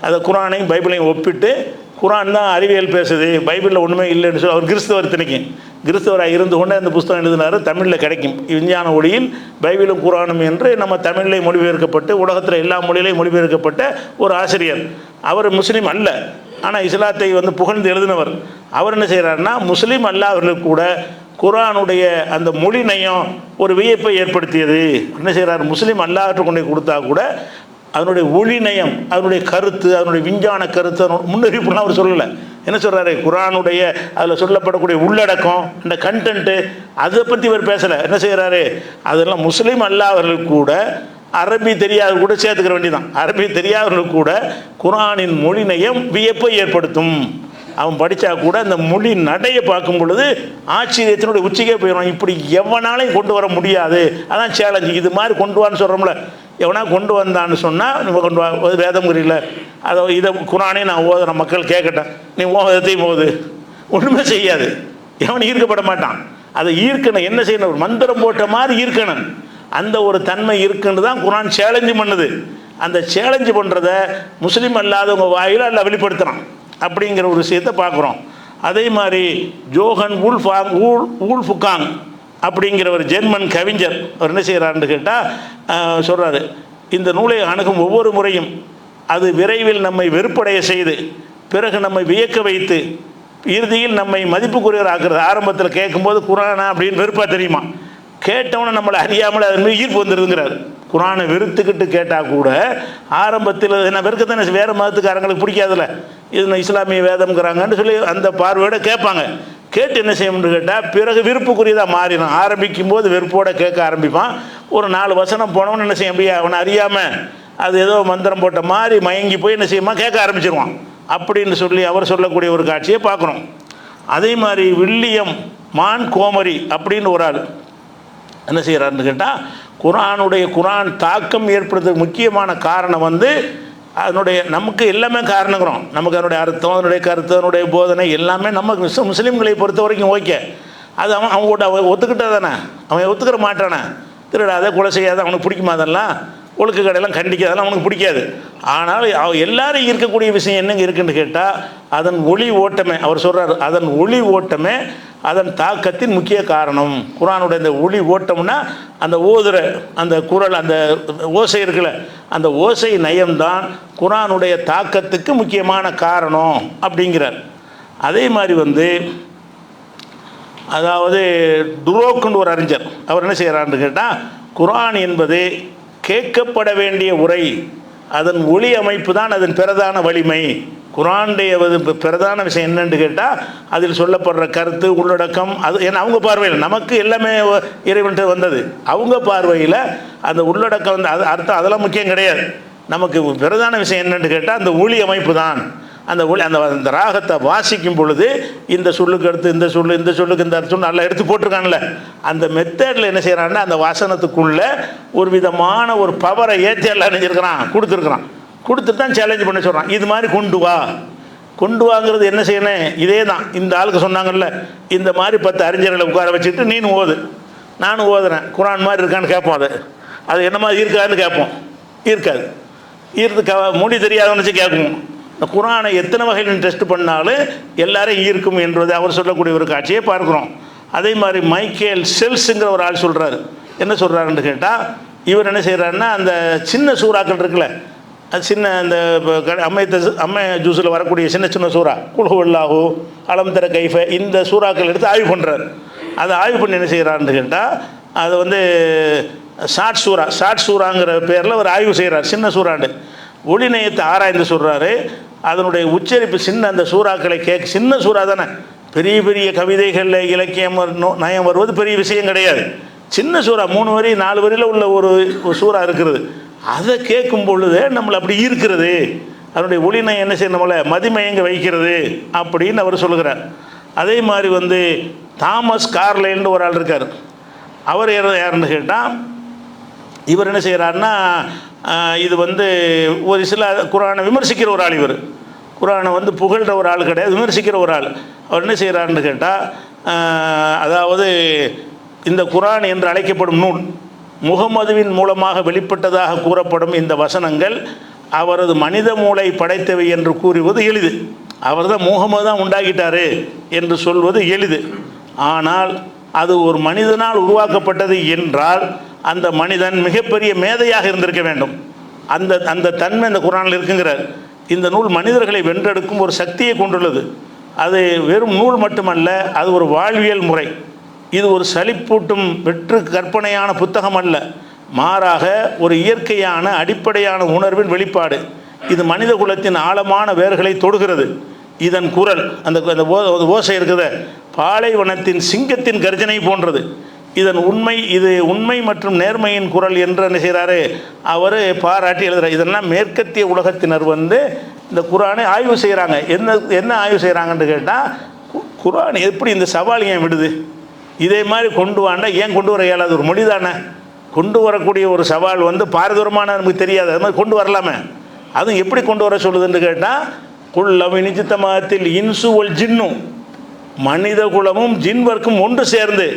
அதை குரானையும் பைபிளையும் ஒப்பிட்டு குரான் தான் அறிவியல் பேசுது, பைபிளில் ஒன்றுமே இல்லைன்னு சொல்லி அவர் கிறிஸ்தவர், திணிக்கும் கிறிஸ்தவராக இருந்து கொண்டு அந்த புஸ்தகம் எழுதினார். தமிழில் கிடைக்கும் விஞ்ஞான ஒளியில் பைபிளும் குரானும் என்று நம்ம தமிழில் மொழிபெயர்க்கப்பட்டு உலகத்தில் எல்லா மொழியிலையும் மொழிபெயர்க்கப்பட்ட ஒரு ஆசிரியர். அவர் முஸ்லீம் அல்ல, ஆனால் இஸ்லாத்தை புகழ்ந்து எழுதினவர். அவர் என்ன செய்கிறாருன்னா, முஸ்லீம் அல்லாதவர்களுக்கு கூட குரானுடைய அந்த மொழி நயம் ஒரு வியப்பை ஏற்படுத்தியது. என்ன செய்கிறார், முஸ்லீம் அல்லாஹ்விற்கு கொண்டு கொடுத்தா கூட அதனுடைய ஒளி நயம், அதனுடைய கருத்து, அதனுடைய விஞ்ஞான கருத்து, முன்னறிவிப்புலாம் அவர் சொல்லலை. என்ன சொல்கிறாரு, குரானுடைய அதில் சொல்லப்படக்கூடிய உள்ளடக்கம், இந்த கண்டென்ட்டு, அதை பற்றி இவர் பேசலை. என்ன செய்கிறாரு, அதெல்லாம் முஸ்லீம் அல்லாதவர்களுக்கு கூட அரபி தெரியாத கூட சேர்த்துக்கிற வேண்டியதான். அரபி தெரியாதவர்களுக்கு கூட குரானின் மொழி நயம் வியப்பை ஏற்படுத்தும். அவன் படித்தா கூட அந்த மொழி நடையை பார்க்கும் பொழுது ஆச்சரியத்தினுடைய உச்சிக்கே போயிடும். இப்படி எவனாலையும் கொண்டு வர முடியாது, அதான் சேலஞ்சு. இது மாதிரி கொண்டு வான்னு சொல்கிறோம்ல, எவனா கொண்டு வந்தான்னு சொன்னால் நம்ம கொண்டு வா, வேதமுறையில் அதை இதை குரானே நான் ஓதுற மக்கள் கேட்கட்டேன், நீ ஓதத்தையும் போது ஒன்றுமே செய்யாது, எவன் ஈர்க்கப்பட மாட்டான். அதை ஈர்க்கணும், என்ன செய்யணும், ஒரு மந்திரம் போட்ட மாதிரி ஈர்க்கணும். அந்த ஒரு தன்மை இருக்குன்னு தான் குரான் சேலஞ்சு பண்ணுது. அந்த சேலஞ்சு பண்ணுறத முஸ்லீம் அல்லாதவங்க வாயில அல்ல வெளிப்படுத்துகிறான் அப்படிங்கிற ஒரு விஷயத்தை பார்க்குறோம். அதே மாதிரி ஜோஹன் ஊல்ஃபுகாங் அப்படிங்கிற ஒரு ஜெர்மன் கவிஞர் அவர் என்ன செய்கிறாருன்னு கேட்டால் சொல்கிறாரு, இந்த நூலை அணுகும் ஒவ்வொரு முறையும் அது விரைவில் நம்மை வெறுப்படைய செய்து பிறகு நம்மை வியக்க வைத்து இறுதியில் நம்மை மதிப்புக்குரியவர் ஆக்குறது. ஆரம்பத்தில் கேட்கும்போது குரானா அப்படின்னு வெறுப்பாக தெரியுமா, கேட்டவனை நம்மளை அறியாமல் அது மாதிரி ஈர்ப்பு வந்துடுதுங்கிறார். குரானை வெறுத்துக்கிட்டு கேட்டால் கூட ஆரம்பத்தில் என்ன வெறுக்கத்தானே, வேறு மதத்துக்காரங்களுக்கு பிடிக்காதுல்ல, இது இஸ்லாமிய வேதம்ங்கிறாங்கன்னு சொல்லி அந்த பார்வையோடு கேட்பாங்க. கேட்டு என்ன செய்யணும்னு கேட்டால் பிறகு விருப்புக்குரியதாக மாறிடும். ஆரம்பிக்கும் போது வெறுப்போடு கேட்க ஆரம்பிப்பான். ஒரு 4 வசனம் போனவன்னு என்ன செய்ய முடியாது, அவனை அறியாமல் அது ஏதோ மந்திரம் போட்ட மாதிரி மயங்கி போய் என்ன செய்யுமா கேட்க ஆரம்பிச்சிருவான் அப்படின்னு சொல்லி அவர் சொல்லக்கூடிய ஒரு காட்சியை பார்க்குறோம். அதே மாதிரி வில்லியம் மான் கோமரி அப்படின்னு ஒரு ஆள் என்ன செய்கிறாருன்னு கேட்டால், குரான் தாக்கம் ஏற்படுறதுக்கு முக்கியமான காரணம் அதனுடைய நமக்கு எல்லாமே காரணங்கிறோம். நமக்கு அதனுடைய அர்த்தம், அதனுடைய கருத்து, அதனுடைய போதனை எல்லாமே நம்ம முஸ்லீம்களை பொறுத்த வரைக்கும் ஓகே. அது அவன் கூட ஒத்துக்கிட்டா தானே, அவன் ஒத்துக்கிற மாட்டானே, திருடாத கொலை செய்யாத அவனுக்கு பிடிக்குமா, அதெல்லாம் ஒழுக்க கடையெல்லாம் கண்டிக்காதெல்லாம் அவனுக்கு பிடிக்காது. ஆனால் எல்லாரும் இருக்கக்கூடிய விஷயம் என்னங்க இருக்குன்னு கேட்டால் அதன் ஒளி ஓட்டமே, அவர் சொல்கிறார், அதன் ஒளி ஓட்டமே அதன் தாக்கத்தின் முக்கிய காரணம். குரானுடைய இந்த ஒளி ஓட்டம்னா அந்த ஓதுற அந்த குரல், அந்த ஓசை இருக்குல்ல, அந்த ஓசை நயம்தான் குரானுடைய தாக்கத்துக்கு முக்கியமான காரணம் அப்படிங்கிறார். அதே மாதிரி அதாவது துரோக்குன்னு ஒரு அறிஞர் அவர் என்ன செய்கிறான்னு கேட்டால், குரான் என்பது கேட்கப்பட வேண்டிய உரை, அதன் ஒளி அமைப்பு தான் அதன் பிரதான வலிமை. குரானுடைய பிரதான விஷயம் என்னன்னு கேட்டால் அதில் சொல்லப்படுற கருத்து, உள்ளடக்கம், அது ஏன்னா அவங்க பார்வையில் நமக்கு எல்லாமே இறைவன்ட்டு வந்தது, அவங்க பார்வையில் அந்த உள்ளடக்கம் அது அர்த்தம் அதெல்லாம் முக்கியம் கிடையாது. நமக்கு பிரதான விஷயம் என்னன்னு கேட்டால் அந்த ஒளி அமைப்பு தான். அந்த ஒளி அந்த ராகத்தை வாசிக்கும் பொழுது இந்த சொல்லுக்கு அடுத்து இந்த சொல்லு, இந்த சொல்லுக்கு இந்த அர்த்தம் நல்லா எடுத்து போட்டிருக்கான்ல, அந்த மெத்தடில் என்ன செய்கிறான்னா அந்த வசனத்துக்குள்ள ஒரு விதமான ஒரு பவரை ஏற்றி எல்லாம் நினைச்சிருக்கிறான், கொடுத்துட்டு தான் சேலஞ்ச் பண்ண சொல்கிறான். இது மாதிரி கொண்டு வாங்கிறது என்ன செய்யணும்? இதே தான் இந்த ஆளுக்கு சொன்னாங்கல்ல, இந்த மாதிரி 10 அறிஞர்களை உட்கார வச்சுட்டு நீனும் ஓது, நானும் ஓதுறேன், குரான் மாதிரி இருக்கான்னு கேட்போம். அது என்ன மாதிரி இருக்காதுன்னு கேட்போம். இருக்காது. மொழி தெரியாதவன்னு வச்சு கேட்குவோம். இந்த குரானை எத்தனை வகையில் டெஸ்ட் பண்ணாலும் எல்லாரும் ஈர்க்கும் என்பது அவர் சொல்லக்கூடிய ஒரு காட்சியை பார்க்குறோம். அதே மாதிரி மைக்கேல் செல்ஸுங்கிற ஒரு ஆள் சொல்கிறாரு. என்ன சொல்கிறாருன்னு கேட்டால், இவர் என்ன செய்கிறாருன்னா அந்த சின்ன சூறாக்கள் இருக்குல்ல, அது சின்ன அந்த அம்மை ஜூஸில் வரக்கூடிய சின்ன சூறா, குல்ஹுவல்லாஹு, அலம் தர கைஃப, இந்த சூறாக்கள் எடுத்து ஆய்வு பண்ணுறாரு. அதை ஆய்வு பண்ணி என்ன செய்கிறாருன்னு கேட்டால், அதை வந்து ஷார்ட் சூறாங்கிற பேரில் ஒரு ஆய்வு செய்கிறார். சின்ன சூறாண்டு ஒளி நயத்தை ஆராய்ந்து சொல்கிறாரு. அதனுடைய உச்சரிப்பு அந்த சூறாக்களை சின்ன சூறா தானே, பெரிய பெரிய கவிதைகளில் இலக்கியம் நயம் வருவது பெரிய விஷயம் கிடையாது. சின்ன சூறா 3 வரி 4 வரியில் உள்ள ஒரு சூறா இருக்கிறது. அதை கேட்கும் பொழுது நம்மளை அப்படி ஈர்க்கிறது, அதனுடைய ஒளி நயம் என்ன செய்ய நம்மளை மதிமயங்க வைக்கிறது அப்படின்னு அவர் சொல்லுகிறார். அதே மாதிரி வந்து தாமஸ் கார்லைல்னு ஒரு ஆள் இருக்கார். அவர் யாருன்னு கேட்டால், இவர் என்ன செய்கிறாருன்னா இது வந்து ஒரு சில குரானை விமர்சிக்கிற ஒரு ஆள். இவர் குரானை வந்து புகழ்கிற ஒரு ஆள் கிடையாது, விமர்சிக்கிற ஒரு ஆள். அவர் என்ன செய்கிறாருன்னு கேட்டால், அதாவது இந்த குரான் என்று அழைக்கப்படும் நூல் முகமதுவின் மூலமாக வெளிப்பட்டதாக கூறப்படும் இந்த வசனங்கள் அவரது மனித மூளை படைத்தவை என்று கூறுவது எளிது. அவர் தான் முகமது தான் உண்டாக்கிட்டாரு என்று சொல்வது எளிது. ஆனால் அது ஒரு மனிதனால் உருவாக்கப்பட்டது என்றால் அந்த மனிதன் மிகப்பெரிய மேதையாக இருந்திருக்க வேண்டும். அந்த தன்மை இந்த குரானில் இருக்குங்கிறார். இந்த நூல் மனிதர்களை வென்றெடுக்கும் ஒரு சக்தியை கொண்டுள்ளது. அது வெறும் நூல் மட்டுமல்ல, அது ஒரு வாழ்வியல் முறை. இது ஒரு சலிப்பூட்டும் வெற்று கற்பனையான புத்தகம் அல்ல, மாறாக ஒரு இயற்கையான அடிப்படையான உணர்வின் வெளிப்பாடு. இது மனித குலத்தின் ஆழமான வேர்களை தொடுகிறது. இதன் குரல் அந்த ஓசை இருக்குது, பாலைவனத்தின் சிங்கத்தின் கர்ஜனை போன்றது. இது உண்மை மற்றும் நேர்மையின் குரல் என்று என்ன செய்கிறாரு அவர் பாராட்டி எழுதுகிறார். இதெல்லாம் மேற்கத்திய உலகத்தினர் வந்து இந்த குரானை ஆய்வு செய்கிறாங்க. என்ன ஆய்வு செய்கிறாங்கன்னு கேட்டால், குரான் எப்படி இந்த சவால் ஏன் விடுது, இதே மாதிரி கொண்டு வாண்டா ஏன் கொண்டு வர இயலாது, ஒரு மொழி தானே, கொண்டு வரக்கூடிய ஒரு சவால் வந்து பாரதூரமான நமக்கு தெரியாது, அது மாதிரி கொண்டு வரலாமே, அதுவும் எப்படி கொண்டு வர சொல்லுதுன்னு கேட்டால், குல்லவி நிஜித்தமத்தில் இன்சு ஒல் ஜின்னும், மனித குலமும் ஜின்வர்க்கும் ஒன்று சேர்ந்து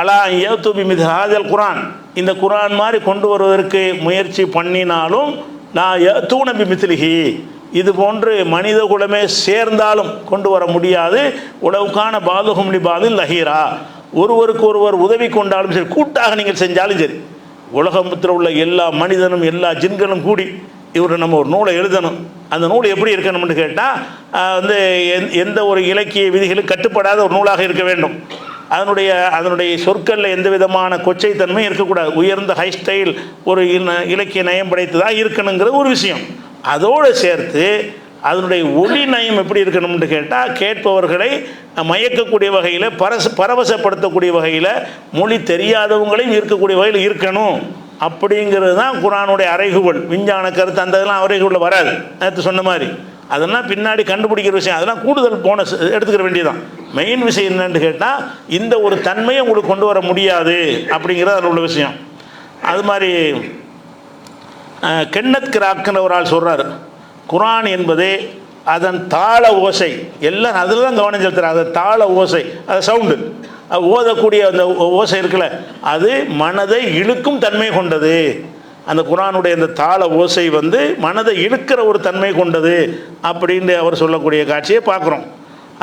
அலா ஏத்துபி மித் ஹாதல் குரான், இந்த குரான் மாதிரி கொண்டு வருவதற்கு முயற்சி பண்ணினாலும் நான் ஏத்தூனபி மித்லிஹி, இது போன்று மனித குலமே சேர்ந்தாலும் கொண்டு வர முடியாது. உலவுக்கான பாதுகும் லிபாதில் லஹீரா, ஒருவருக்கு ஒருவர் உதவி கொண்டாலும் சரி, கூட்டாக நீங்கள் செஞ்சாலும் சரி, உலகத்தில் உள்ள எல்லா மனிதனும் எல்லா ஜின்களும் கூடி இவர் நம்ம ஒரு நூலை எழுதணும். அந்த நூல் எப்படி இருக்கணும்னு கேட்டால் வந்து எந்த ஒரு இலக்கிய விதிகளும் கட்டுப்படாத ஒரு நூலாக இருக்க வேண்டும். அதனுடைய சொற்களில் எந்த விதமான கொச்சைத்தன்மை இருக்கக்கூடாது. உயர்ந்த ஹை ஸ்டைல் ஒரு இலக்கிய நயம் படைத்ததாக இருக்கணுங்கிறது ஒரு விஷயம். அதோடு சேர்த்து அதனுடைய ஒளி நயம் எப்படி இருக்கணும்னு கேட்டால், கேட்பவர்களை மயக்கக்கூடிய வகையில், பரவசப்படுத்தக்கூடிய வகையில், மொழி தெரியாதவங்களையும் இருக்கக்கூடிய வகையில் இருக்கணும். அப்படிங்கிறது தான் குரானுடைய அறைகூவல். விஞ்ஞான கருத்து அந்த இதெல்லாம் அறைகூவலில் வராது. நேற்று சொன்ன மாதிரி அதெல்லாம் பின்னாடி கண்டுபிடிக்கிற விஷயம், அதெல்லாம் கூடுதல் போனஸ் எடுத்துக்கிற வேண்டியதான். மெயின் விஷயம் என்னன்னு கேட்டால், இந்த ஒரு தன்மையை உங்களுக்கு கொண்டு வர முடியாது அப்படிங்கிறது அதில் உள்ள விஷயம். அது மாதிரி கென்னத் கிராக்குன்ற ஒரு ஆள் சொல்கிறார், குரான் என்பது அதன் தாள ஓசை, எல்லாம் அதில் தான் கவனம் செலுத்துகிறாங்க. அது தாள ஓசை, அது சவுண்டு, ஓதக்கூடிய அந்த ஓசை இருக்குல்ல, அது மனதை இழுக்கும் தன்மை கொண்டது. அந்த குரானுடைய அந்த தாள ஓசை வந்து மனதை இழுக்கிற ஒரு தன்மை கொண்டது அப்படின்னு அவர் சொல்லக்கூடிய காட்சியை பார்க்குறோம்.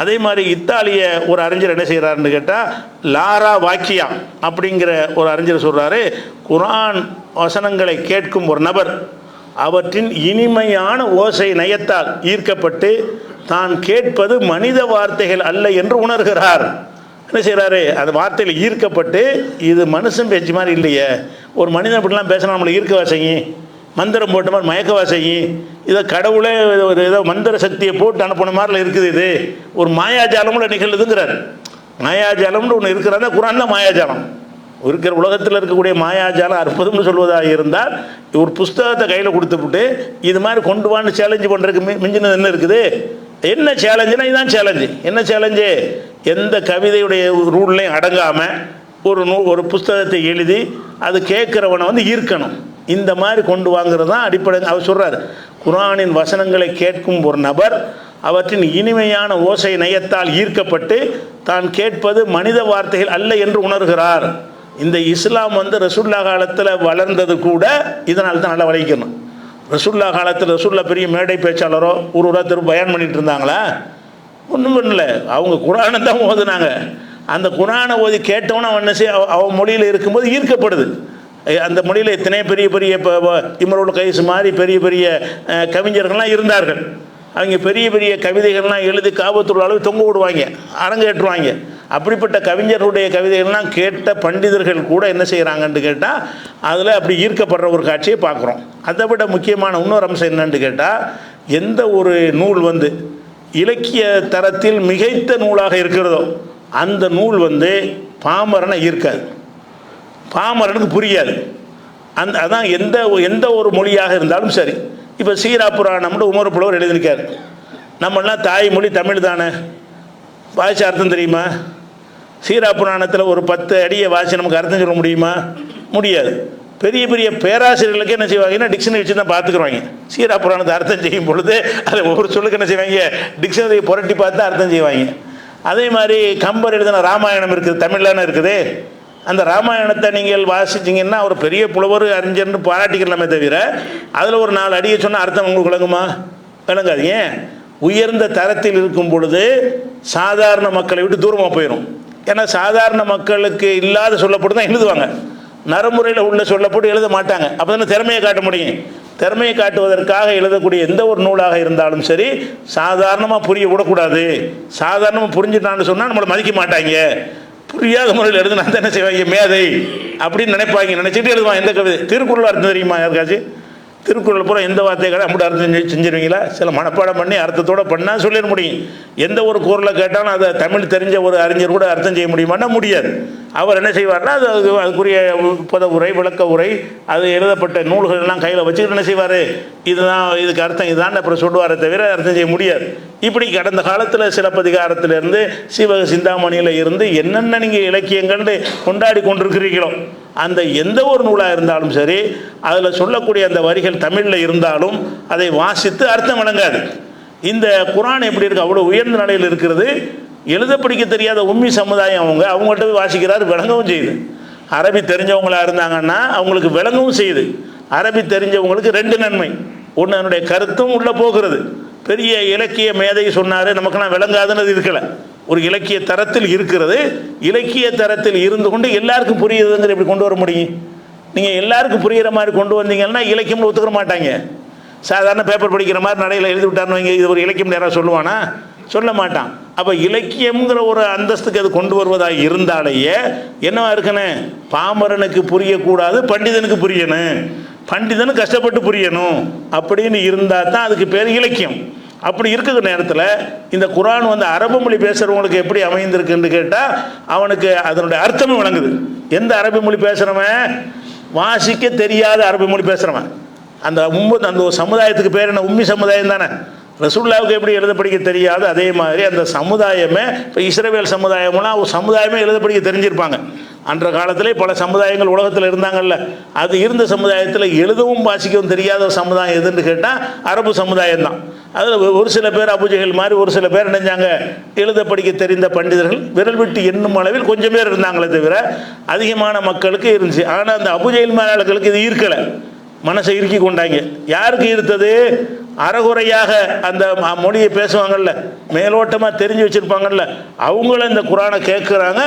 அதே மாதிரி இத்தாலிய ஒரு அறிஞர் என்ன செய்கிறாருன்னு கேட்டால், லாரா வாக்கியா அப்படிங்கிற ஒரு அறிஞர் சொல்கிறாரு, குரான் வசனங்களை கேட்கும் ஒரு நபர் அவற்றின் இனிமையான ஓசை நயத்தால் ஈர்க்கப்பட்டு தான் கேட்பது மனித வார்த்தைகள் அல்ல என்று உணர்கிறார். என்ன செய்கிறாரு, அந்த வார்த்தையில் ஈர்க்கப்பட்டு, இது மனுஷன் பேச்சு மாதிரி இல்லையே, ஒரு மனிதன் அப்படிலாம் பேசினா நம்மளை ஈர்க்கவா செய்யும், மந்திரம் போட்ட மாதிரி மயக்கவா செய்யும், இதை கடவுளே ஒரு ஏதோ மந்திர சக்தியை போட்டு அனுப்பின மாதிரில இருக்குது, இது ஒரு மாயாஜாலம்ல நிகழ்ந்துங்கிறார். மாயாஜாலம்னு ஒன்று இருக்கிறாங்க, குரான் தான் மாயாஜாலம். இருக்கிற உலகத்தில் இருக்கக்கூடிய மாயாஜாலம் அற்புதம்னு சொல்வதாக இருந்தால் ஒரு புஸ்தகத்தை கையில் கொடுத்துவிட்டு இது மாதிரி கொண்டு வான்னு சேலஞ்சு பண்ணுறதுக்கு மிஞ்சினது என்ன இருக்குது? என்ன சேலஞ்சுனா இதுதான் சேலஞ்சு. என்ன சேலஞ்சு? எந்த கவிதையுடைய ரூல்லையும் அடங்காமல் ஒரு புஸ்தகத்தை எழுதி அது கேட்குறவனை வந்து ஈர்க்கணும். இந்த மாதிரி கொண்டு வாங்கிறது தான் அடிப்படை. அவர் சொல்கிறார், குர்ஆனின் வசனங்களை கேட்கும் ஒரு நபர் அவற்றின் இனிமையான ஓசை நயத்தால் ஈர்க்கப்பட்டு தான் கேட்பது மனித வார்த்தைகள் அல்ல என்று உணர்கிறார். இந்த இஸ்லாம் வந்து ரசூல்லா காலத்தில் வளர்ந்தது கூட இதனால் தான் நல்லா வளைக்கணும். ரசூல்லா காலத்தில் ரசூல்லா பெரிய மேடை பேச்சாளரோ ஒருத்தர் பயன் பண்ணிட்டு இருந்தாங்களா? ஒன்றும் பண்ணல. அவங்க குர்ஆனை தான் ஓதுனாங்க. அந்த குர்ஆனை ஓதி கேட்டவன அவன் அவன் மொழியில் இருக்கும்போது ஈர்க்கப்படுது. அந்த மொழியில் எத்தனை பெரிய பெரிய இப்போ இம்ருல் கைஸ் மாதிரி பெரிய பெரிய கவிஞர்கள்லாம் இருந்தார்கள். அவங்க பெரிய பெரிய கவிதைகள்லாம் எழுதி காபத்துள்ள அளவு தொங்க விடுவாங்க, அரங்கேற்றுவாங்க. அப்படிப்பட்ட கவிஞர்களுடைய கவிதைகள்லாம் கேட்ட பண்டிதர்கள் கூட என்ன செய்கிறாங்கன்னு கேட்டால் அதில் அப்படி ஈர்க்கப்படுற ஒரு காட்சியை பார்க்குறோம். அதை விட முக்கியமான இன்னொரு அம்சம் என்னன்னு கேட்டால், எந்த ஒரு நூல் வந்து இலக்கிய தரத்தில் மிகைத்த நூலாக இருக்கிறதோ அந்த நூல் வந்து பாமரனை ஈர்க்காது, பாமரனுக்கு புரியாது. அதான் எந்த ஒரு மொழியாக இருந்தாலும் சரி. இப்போ சீரா புராணம்னு உமர் புலவர் எழுதியிருக்காரு. நம்மளாம் தாய்மொழி தமிழ் தானே, வாசி அர்த்தம் தெரியுமா? சீரா புராணத்தில் ஒரு 10 அடியை வாசி நமக்கு அர்த்தம் சொல்ல முடியுமா? முடியாது. பெரிய பெரிய பேராசிரியர்களுக்கு என்ன செய்வாங்கன்னா டிக்ஷனரி வச்சு தான் பார்த்துக்குருவாங்க. சீரா புராணத்தை அர்த்தம் செய்யும் பொழுது அதை ஒவ்வொரு சொல்லுக்கு என்ன செய்வாங்க, டிக்ஷனரியை புரட்டி பார்த்து அர்த்தம் செய்வாங்க. அதே மாதிரி கம்பர் எழுதின ராமாயணம் இருக்குது, தமிழ்லான இருக்குது. அந்த ராமாயணத்தை நீங்கள் வாசிச்சிங்கன்னா ஒரு பெரிய புலவர் அறிஞர்னு பாராட்டிக்கலாமே தவிர அதில் ஒரு 4 அடியை சொன்னால் அர்த்தம் உங்களுக்கு விளங்குமா? விளங்காது. ஏன்? உயர்ந்த தரத்தில் இருக்கும் பொழுது சாதாரண மக்களை விட்டு தூரமாக போயிடும். ஏன்னா சாதாரண மக்களுக்கு இல்லாத சொல்லப்பட்டு தான் எழுதுவாங்க, நடைமுறையில் உள்ள சொல்லப்பட்டு எழுத மாட்டாங்க. அப்போ தானே திறமையை காட்ட முடியும். திறமையை காட்டுவதற்காக எழுதக்கூடிய எந்த ஒரு நூலாக இருந்தாலும் சரி சாதாரணமாக புரிய விடக்கூடாது. சாதாரணமாக புரிஞ்சுட்டான்னு சொன்னால் நம்மளை மதிக்க மாட்டாங்க. புரியாத முறையில் எழுதுனா தான் என்ன செய்வாங்க, மேதை அப்படின்னு நினைப்பாங்க. நினச்சிட்டு எழுதுவான். எந்த கவிதை திருக்குறள் அர்த்தம் தெரியுமா யாருக்காச்சும்? திருக்குறள் பூரா எந்த வார்த்தைகளை அப்படி அர்த்தம் செஞ்சிருவீங்களா? சில மனப்பாடம் பண்ணி அர்த்தத்தோடு பண்ணால் சொல்லிட முடியும். எந்த ஒரு குறளை கேட்டாலும் அதை தமிழ் தெரிஞ்ச ஒரு அறிஞர் கூட அர்த்தம் செய்ய முடியுமான்னா முடியாது. அவர் என்ன செய்வார்னா அதுக்குரிய உரை விளக்க உரை அது எழுதப்பட்ட நூல்கள் எல்லாம் கையில் வச்சுக்கிட்டு என்ன செய்வார், இதுதான் இதுக்கு அர்த்தம் இதுதான் அப்புறம் சொல்லுவாரை தவிர அர்த்தம் செய்ய முடியாது. இப்படி கடந்த காலத்தில் சிலப்பதிகாரத்திலிருந்து சிவக சிந்தாமணியில் இருந்து என்னென்ன நீங்கள் இலக்கியங்கள் கொண்டாடி கொண்டிருக்கிறீர்களோ அந்த எந்த ஒரு நூலாக இருந்தாலும் சரி அதில் சொல்லக்கூடிய அந்த வரிகள் தமிழில் இருந்தாலும் அதை வாசித்து அர்த்தம் வழங்காது. இந்த குர்ஆன் எப்படி இருக்குது, அவ்வளோ உயர்ந்த நிலையில் இருக்கிறது. எழுத படிக்க தெரியாத உம்மி சமுதாயம் அவங்கள்ட்ட போய் வாசிக்கிறாரு, விளங்கவும் செய்யுது. அரபி தெரிஞ்சவங்களாக இருந்தாங்கன்னா அவங்களுக்கு விளங்கவும் செய்யுது. அரபி தெரிஞ்சவங்களுக்கு 2 நன்மை. ஒன்று, அதனுடைய கருத்தும் உள்ளே போகிறது. பெரிய இலக்கிய மேதை சொன்னார் நமக்கெல்லாம் விளங்காதுன்னு இருக்கலை. ஒரு இலக்கிய தரத்தில் இருக்கிறது. இலக்கிய தரத்தில் இருந்து கொண்டு எல்லாருக்கும் புரியுதுங்கிற எப்படி கொண்டு வர முடியும்? நீங்கள் எல்லாருக்கும் புரிகிற மாதிரி கொண்டு வந்தீங்கன்னா இலக்கியம்னு ஒத்துக்கிற மாட்டாங்க. சாதாரண பேப்பர் படிக்கிற மாதிரி நடையில் எழுதி விட்டாருன்னு இது ஒரு இலக்கியம் யாராவது சொல்லுவானா? சொல்ல மாட்டான். அப்போ இலக்கியம்ங்கிற ஒரு அந்தஸ்துக்கு அது கொண்டு வருவதாக இருந்தாலேயே என்னவா இருக்குன்னு, பாமரனுக்கு புரியக்கூடாது, பண்டிதனுக்கு புரியணும், பண்டிதனும் கஷ்டப்பட்டு புரியணும் அப்படின்னு இருந்தால் தான் அதுக்கு பேர் இலக்கியம். அப்படி இருக்கிற நேரத்தில் இந்த குர்ஆன் வந்து அரபு மொழி பேசுகிறவங்களுக்கு எப்படி அமைந்திருக்குன்னு கேட்டால் அவனுக்கு அதனுடைய அர்த்தமும் வழங்குது. எந்த அரபி மொழி பேசுகிறவன், வாசிக்க தெரியாத அரபி மொழி பேசுகிறவன், அந்த அந்த சமுதாயத்துக்கு பேர் என்ன, உம்மி சமுதாயம் தானே. ரசூலுல்லாவுக்கு எப்படி எழுத படிக்க தெரியாது அதே மாதிரி அந்த சமுதாயமே, இப்போ இஸ்ரவேல் சமுதாயம்லாம் ஒரு சமுதாயமே எழுத படிக்க தெரிஞ்சிருப்பாங்க. அன்ற காலத்திலே பல சமுதாயங்கள் உலகத்தில் இருந்தாங்கல்ல, அது இருந்த சமுதாயத்தில் எழுதவும் வாசிக்கவும் தெரியாத ஒரு சமுதாயம் எதுன்னு கேட்டால் அரபு சமுதாயம் தான். அதில் ஒரு சில பேர் அபுஜஹல் மாதிரி ஒரு சில பேர் நினைஞ்சாங்க எழுத படிக்க தெரிந்த பண்டிதர்கள் விரல் விட்டு எண்ணும் அளவில் கொஞ்சம் பேர் இருந்தாங்களே தவிர அதிகமான மக்களுக்கு இருந்துச்சு. ஆனால் அந்த அபுஜஹல் மாதிரி ஆட்களுக்கு இது ஈர்க்கலை, மனசை இறுக்கி கொண்டாங்க. யாருக்கு ஈர்த்தது? அறகுறையாக அந்த மொழியை பேசுவாங்கள்ல, மேலோட்டமாக தெரிஞ்சு வச்சுருப்பாங்கல்ல, அவங்கள இந்த குர்ஆனை கேட்குறாங்க,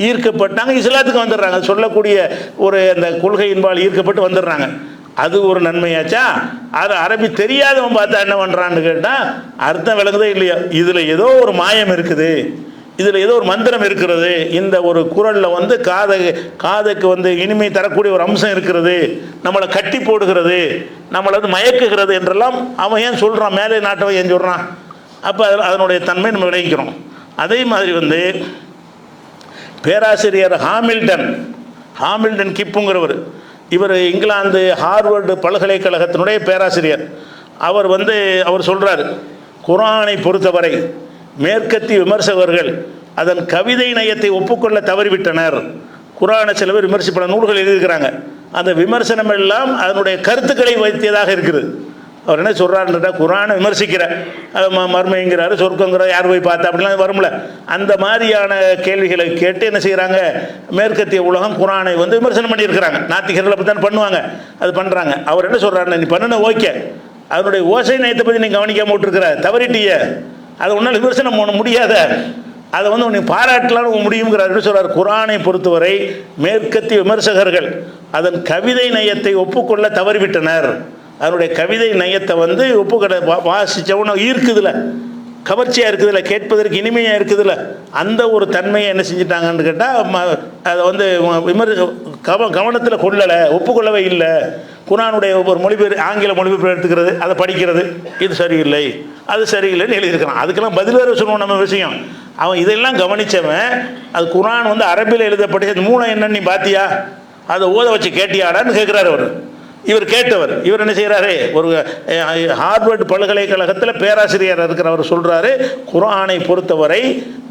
ஈர்க்கப்பட்டாங்க, இஸ்லாத்துக்கு வந்துடுறாங்க. சொல்லக்கூடிய ஒரு அந்த கொள்கையின்பால் ஈர்க்கப்பட்டு வந்துடுறாங்க. அது ஒரு நன்மையாச்சா? அது அரபி தெரியாதவன் பார்த்தா என்ன பண்ணுறான்னு கேட்டால் அர்த்தம் விளங்குதே இல்லையா, இதில் ஏதோ ஒரு மாயம் இருக்குது, இதில் ஏதோ ஒரு மந்திரம் இருக்கிறது, இந்த ஒரு குறளில் வந்து காதுக்கு வந்து இனிமை தரக்கூடிய ஒரு அம்சம் இருக்கிறது, நம்மளை கட்டி போடுகிறது, நம்மளை வந்து மயக்குகிறது என்றெல்லாம் அவன் ஏன் சொல்கிறான், மேலே நாட்டவன் ஏன் சொல்கிறான்? அப்போ அதனுடைய தன்மை நம்ம விளைவிக்கிறோம். அதே மாதிரி வந்து பேராசிரியர் ஹாமில்டன் கிப்புங்கிறவர், இவர் இங்கிலாந்து ஹார்வர்டு பல்கலைக்கழகத்தினுடைய பேராசிரியர். அவர் சொல்கிறார், குர்ஆனை பொறுத்தவரை மேற்கத்திய விமர்சகர்கள் அதன் கவிதை நயத்தை ஒப்புக்கொள்ள தவறிவிட்டனர். குர்ஆனை சில பேர் பல நூல்கள் எழுதியிருக்கிறாங்க, அந்த விமர்சனம் எல்லாம் அதனுடைய கருத்துக்களை வைத்தியதாக இருக்குது. அவர் என்ன சொல்கிறாருன்றா, குர்ஆனை விமர்சிக்கிற மர்மைங்கிறாரு, சொர்க்கங்கிறார், யார் போய் பார்த்தா அப்படிலாம் வரும்ல, அந்த மாதிரியான கேள்விகளை கேட்டு என்ன செய்கிறாங்க, மேற்கத்திய உலகம் குர்ஆனை விமர்சனம் பண்ணியிருக்கிறாங்க. நாத்திகர்கள் அப்படி தான் பண்ணுவாங்க, அது பண்ணுறாங்க. அவர் என்ன சொல்கிறாருன்னா, நீ பண்ணுன ஓகே, அதனுடைய ஓசை நயத்தை பற்றி நீ கவனிக்காம விட்டுருக்கிற, தவறிட்டிய, அதை ஒன்றால் விமர்சனம் பண்ண முடியாத, அதை நீ பாராட்டலான்னு முடியுங்கிறார். சொல்கிறார், குர்ஆனை பொறுத்தவரை மேற்கத்திய விமர்சகர்கள் அதன் கவிதை நயத்தை ஒப்புக்கொள்ள தவறிவிட்டனர். அதனுடைய கவிதை நயத்தை ஒப்புக்கொள்ள வாசித்தவன ஈர்க்குதுல, கவர்ச்சியாக இருக்குதுல்ல, கேட்பதற்கு இனிமையாக இருக்குதுல்ல, அந்த ஒரு தன்மையை என்ன செஞ்சிட்டாங்கன்னு கேட்டால் அதை கவனத்தில் கொள்ளலை, ஒப்புக்கொள்ளவே இல்லை. குர்ஆனுடைய ஒரு மொழிபெயர் ஆங்கில மொழிபெயர்ப்பு எடுத்துக்கிறது, அதை படிக்கிறது, இது சரியில்லை அது சரியில்லைன்னு எழுதியிருக்கிறான். அதுக்கெல்லாம் பதில் வேறு சொல்லுவோம் நம்ம விஷயம். அவன் இதெல்லாம் கவனித்தவன், அது குர்ஆன் அரபியில் எழுதப்பட்ட மூலம் என்னன்னு நீ பார்த்தியா, அதை ஓத வச்சு கேட்டியாடான்னு கேட்குறாரு அவர். இவர் கேட்டவர். இவர் என்ன செய்கிறாரு, ஒரு ஹார்வர்டு பல்கலைக்கழகத்தில் பேராசிரியர் இருக்கிறவர் சொல்கிறாரு, குர்ஆனை பொறுத்தவரை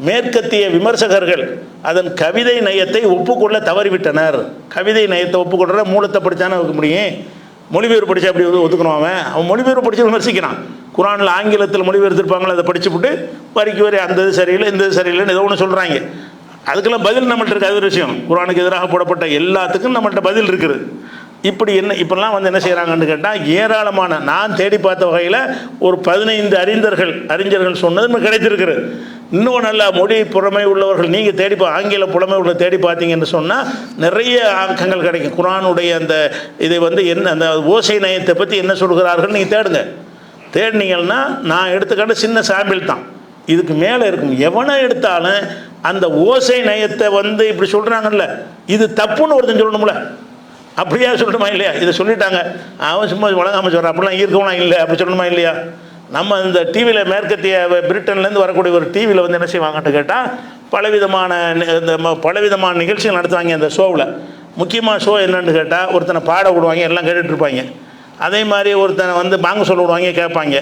மேற்கத்திய விமர்சகர்கள் அதன் கவிதை நயத்தை ஒப்புக்கொள்ள தவறிவிட்டனர். கவிதை நயத்தை ஒப்புக்கொள்கிற மூலத்தை படித்தானே வைக்க முடியும், மொழிபெயர்ப்பு படித்தா அப்படி ஒத்துக்கணும். அவன் மொழிபெயர்ப்பு படித்து விமர்சிக்கிறான். குர்ஆனில் ஆங்கிலத்தில் மொழிபெயர்த்திருப்பாங்களோ அதை படிச்சுவிட்டு வரிக்கு வரி அந்த இது சரியில்லை இந்த இது சரியில்லைன்னு ஏதோ ஒன்று சொல்கிறாங்க. அதுக்கெல்லாம் பதில் நம்மள்ட்ட இருக்குது. அது ஒரு விஷயம். குர்ஆனுக்கு எதிராக போடப்பட்ட எல்லாத்துக்கும் நம்மள்ட்ட பதில் இருக்குது. இப்பெல்லாம் என்ன செய்கிறாங்கன்னு கேட்டால், ஏராளமான நான் தேடி பார்த்த வகையில் ஒரு 15 அறிஞர்கள் சொன்னது கிடைத்திருக்குது. இன்னும் நல்லா மொழி புலமை உள்ளவர்கள் நீங்கள் ஆங்கில புலமை உள்ள தேடி பார்த்தீங்கன்னு சொன்னால் நிறைய ஆக்கங்கள் கிடைக்கும். குர்ஆனுடைய அந்த இதை என்ன அந்த ஓசை நயத்தை பற்றி என்ன சொல்கிறார்கள் நீங்கள் தேடினீங்கன்னா, நான் எடுத்துக்காட்டு சின்ன சாம்பிள் தான், இதுக்கு மேலே இருக்கும். எவனை எடுத்தாலும் அந்த ஓசை நயத்தை இப்படி சொல்கிறாங்கல்ல, இது தப்புன்னு ஒருத்தன் சொல்லணும்ல, அப்படியா சொல்லணுமா இல்லையா? இதை சொல்லிட்டாங்க, அவன் சும்மா வழங்காமல் சொல்கிறான், அப்படிலாம் இருக்கவனா இல்லை, அப்படி சொல்லணுமா இல்லையா? நம்ம இந்த டிவியில் மேற்கத்திய பிரிட்டன்லேருந்து வரக்கூடிய ஒரு டிவியில் என்ன செய்வாங்கன்னு கேட்டால், பலவிதமான நிகழ்ச்சிகள் நடத்துவாங்க. அந்த ஷோவில் முக்கியமான ஷோ என்னென்னு கேட்டால், ஒருத்தனை பாட விடுவாங்க, எல்லாம் கேட்டுட்ருப்பாங்க. அதே மாதிரி ஒருத்தனை பாங்க சொல்ல விடுவாங்க, கேட்பாங்க.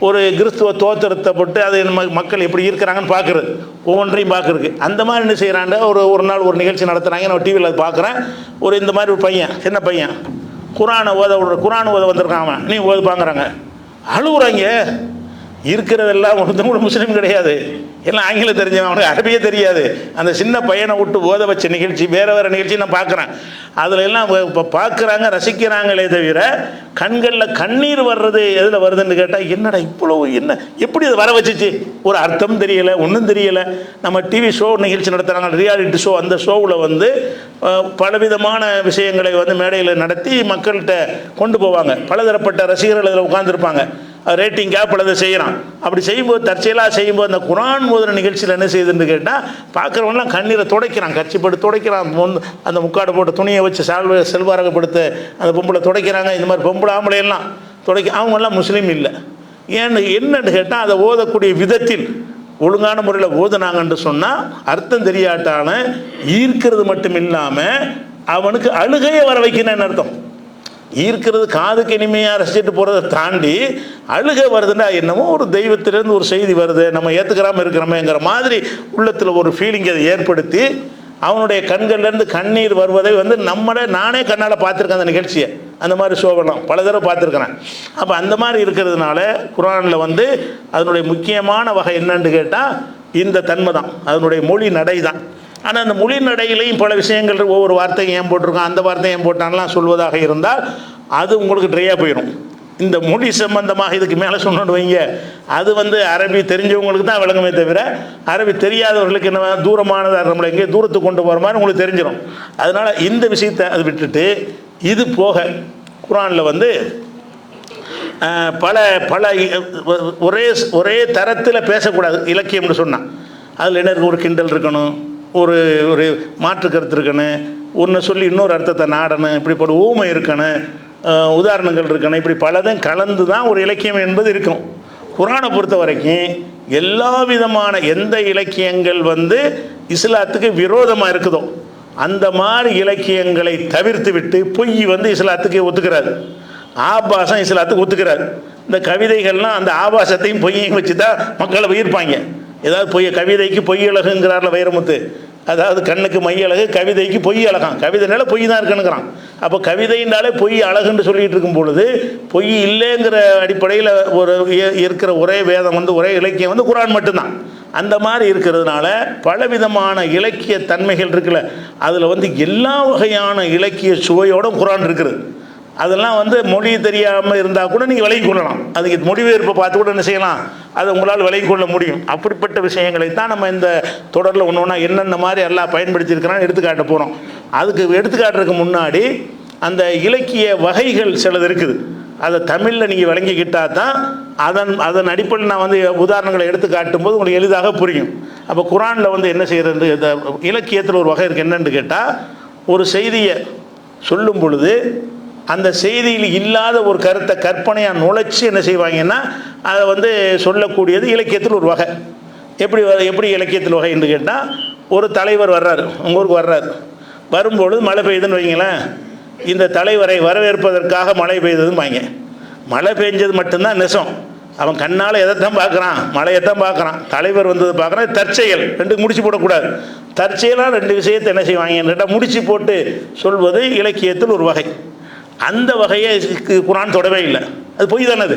ஒரு கிறிஸ்துவ தோத்திரத்தைப்பட்டு அது மக்கள் எப்படி இருக்கிறாங்கன்னு பார்க்குறது, ஒவ்வொன்றையும் பார்க்குறதுக்கு. அந்த மாதிரி என்ன செய்கிறாங்க, ஒரு நாள் ஒரு நிகழ்ச்சி நடத்துகிறாங்க, நான் டிவியில் அது பார்க்குறேன். இந்த மாதிரி ஒரு பையன், சின்ன பையன், குர்ஆனை ஓத வந்திருக்கான். அவன் நீ ஓது பார்க்குறாங்க, அழுகுறாங்க. இருக்கிறதெல்லாம் ஒருத்தன் கூட முஸ்லீம் கிடையாது, எல்லாம் ஆங்கிலம் தெரிஞ்சவன், அவனுக்கு அரபியே தெரியாது. அந்த சின்ன பையனை விட்டு ஓத வச்ச நிகழ்ச்சி, வேறு நிகழ்ச்சி நான் பார்க்குறேன். அதில் எல்லாம் இப்போ பார்க்குறாங்க, ரசிக்கிறாங்களே தவிர கண்களில் கண்ணீர் வர்றது எதில் வருதுன்னு கேட்டால், என்னடா இவ்வளோ எப்படி அதை வர வச்சிச்சு, ஒரு அர்த்தம் தெரியலை, ஒன்றும் தெரியலை. நம்ம டிவி ஷோ நிகழ்ச்சி நடத்துகிறாங்க, ரியாலிட்டி ஷோ. அந்த ஷோவில் பலவிதமான விஷயங்களை மேடையில் நடத்தி மக்கள்கிட்ட கொண்டு போவாங்க. பலதரப்பட்ட ரசிகர்கள் அதில் உட்காந்துருப்பாங்க, ரேட்டிங்காக பலதை செய்கிறான். அப்படி செய்யும்போது, தற்செயலாக செய்யும்போது, அந்த குர்ஆன் ஓதுற நிகழ்ச்சியில் என்ன செய்யுதுன்னு கேட்டால், பார்க்குறவங்களாம் கண்ணீரை துடைக்கிறான், கட்சி போட்டு துடைக்கிறான். அந்த முக்காடு போட்டு துணியை வச்சு செல்வாரகப்படுத்த அந்த பொம்பளை துடைக்கிறாங்க. இந்த மாதிரி பொம்பளை ஆம்பளையெல்லாம் அவங்கெல்லாம் முஸ்லீம் இல்லை. என்னன்னு கேட்டால், அதை ஓதக்கூடிய விதத்தில் ஒழுங்கான முறையில் ஓதுனாங்கன்னு சொன்னால், அர்த்தம் தெரியாட்டான ஈர்க்கிறது மட்டும் இல்லாமல் அவனுக்கு அழுகையை வர வைக்கணும்னு அர்த்தம். ஈர்க்கிறது காதுக்கு இனிமையாக ரசிச்சுட்டு போகிறத தாண்டி அழுகை வருதுன்னா, என்னமோ ஒரு தெய்வத்திலேருந்து ஒரு செய்தி வருது, நம்ம ஏற்றுக்கிறாமல் இருக்கிறோமேங்கிற மாதிரி உள்ளத்தில் ஒரு ஃபீலிங் அதை ஏற்படுத்தி அவனுடைய கண்கள்லேருந்து கண்ணீர் வருவதை நானே கண்ணால் பார்த்துருக்கேன். அந்த நிகழ்ச்சியை, அந்த மாதிரி ஷோவெல்லாம் பல தடவை பார்த்துருக்கிறேன். அப்போ அந்த மாதிரி இருக்கிறதுனால குர்ஆனில் அதனுடைய முக்கியமான வகை என்னன்னு கேட்டால், இந்த தன்மை தான், அதனுடைய மொழி நடை தான். ஆனால் அந்த மொழி நடையிலையும் பல விஷயங்கள், ஒவ்வொரு வார்த்தையும் ஏன் போட்டிருக்கோம், அந்த வார்த்தையை ஏன் போட்டான்லாம் சொல்வதாக இருந்தால் அது உங்களுக்கு ட்ரையாக போயிடும். இந்த மொழி சம்பந்தமாக இதுக்கு மேலே சொன்னு வைங்க, அது அரபி தெரிஞ்சவங்களுக்கு தான் விளங்குமே தவிர, அரபி தெரியாதவர்களுக்கு என்ன தூரமானதாக நம்மளை எங்கேயே தூரத்துக்கு கொண்டு போகிற மாதிரி உங்களுக்கு தெரிஞ்சிடும். அதனால் இந்த விஷயத்தை அது விட்டுட்டு, இது போக குர்ஆனில் பல பல ஒரே தரத்தில் பேசக்கூடாது. இலக்கியம்னு சொன்னால் அதில் என்ன ஒரு கிண்டல் இருக்கணும், ஒரு மாற்று கருத்து இருக்கணும், ஒன்று சொல்லி இன்னொரு அர்த்தத்தை நாடணும், இப்படி ஊமை இருக்கணும், உதாரணங்கள் இருக்கணும், இப்படி பலதும் கலந்து தான் ஒரு இலக்கியம் என்பது இருக்கும். குர்ஆனை பொறுத்த வரைக்கும் எல்லா விதமான எந்த இலக்கியங்கள் இஸ்லாத்துக்கு விரோதமாக இருக்குதோ, அந்த மாதிரி இலக்கியங்களை தவிர்த்து விட்டு பொய் வந்து இஸ்லாத்துக்கு ஒத்துக்கிறாரு, ஆபாசம் இஸ்லாத்துக்கு ஒத்துக்கிறார். இந்த கவிதைகள்லாம் அந்த ஆபாசத்தையும் பொய்யையும் வச்சு தான் மக்களை உயிர்ப்பாங்க. ஏதாவது பொய் கவிதைக்கு பொய் அழகுங்கிறார்ல வைரமுத்து, அதாவது கண்ணுக்கு மை அழகு, கவிதைக்கு பொய் அழகான். கவிதைனால பொய் தான் இருக்குன்னுங்கிறான். அப்போ கவிதைனாலே பொய் அழகுன்னு சொல்லிட்டு இருக்கும் பொழுது பொய் இல்லைங்கிற அடிப்படையில் ஒரு இருக்கிற ஒரே வேதம் வந்து ஒரே இலக்கியம் வந்து குர்ஆன் மட்டும்தான். அந்த மாதிரி இருக்கிறதுனால பலவிதமான இலக்கிய தன்மைகள் இருக்குல்ல, அதில் வந்து எல்லா வகையான இலக்கிய சுவையோட குர்ஆன் இருக்குது. அதெல்லாம் வந்து மொழி தெரியாமல் இருந்தால் கூட நீங்கள் விலகி கொள்ளலாம். அதுக்கு மொழிபெயர்ப்பை பார்த்து கூட என்ன செய்யலாம், அதை உங்களால் விலகி கொள்ள முடியும். அப்படிப்பட்ட விஷயங்களை தான் நம்ம இந்த தொடரில் ஒன்று ஒன்றா என்னென்ன மாதிரி எல்லாம் பயன்படுத்தியிருக்கிறான்னு எடுத்துக்காட்ட போகிறோம். அதுக்கு எடுத்துக்காட்டுறதுக்கு முன்னாடி அந்த இலக்கிய வகைகள் சிலது இருக்குது, அதை தமிழில் நீங்கள் விளங்கிக்கிட்டால் தான் அதன் அடிப்படையில் நான் வந்து உதாரணங்களை எடுத்து காட்டும்போது உங்களுக்கு எளிதாக புரியும். அப்போ குர்ஆனில் வந்து என்ன செய்கிறது, இந்த இலக்கியத்தில் ஒரு வகை இருக்குது. என்னென்னு கேட்டால், ஒரு செய்தியை சொல்லும் பொழுது அந்த செய்தியில் இல்லாத ஒரு கருத்தை கற்பனையாக நுழைச்சி என்ன செய்வாங்கன்னா அதை வந்து சொல்லக்கூடியது இலக்கியத்தில் ஒரு வகை. எப்படி இலக்கியத்தில் வகை என்று கேட்டால், ஒரு தலைவர் வர்றாரு, உங்கள் ஊருக்கு வர்றாரு, வரும்பொழுது மழை பெய்யுதுன்னு வைங்களேன், இந்த தலைவரை வரவேற்பதற்காக மழை பெய்யுதுன்னு வாங்க. மழை பெஞ்சது மட்டும்தான் நெசம், அவன் கண்ணால் எதைத்தான் பார்க்குறான், மழையைத்தான் பார்க்குறான். தலைவர் வந்தது பார்க்குறான், தற்செயல், ரெண்டு முடிச்சு போடக்கூடாது. தற்செயலாக ரெண்டு விஷயத்தை என்ன செய்வாங்க, முடிச்சு போட்டு சொல்வது இலக்கியத்தில் ஒரு வகை. அந்த வகையை குர்ஆன் தொடவே இல்லை. அது பொய் தானே. அது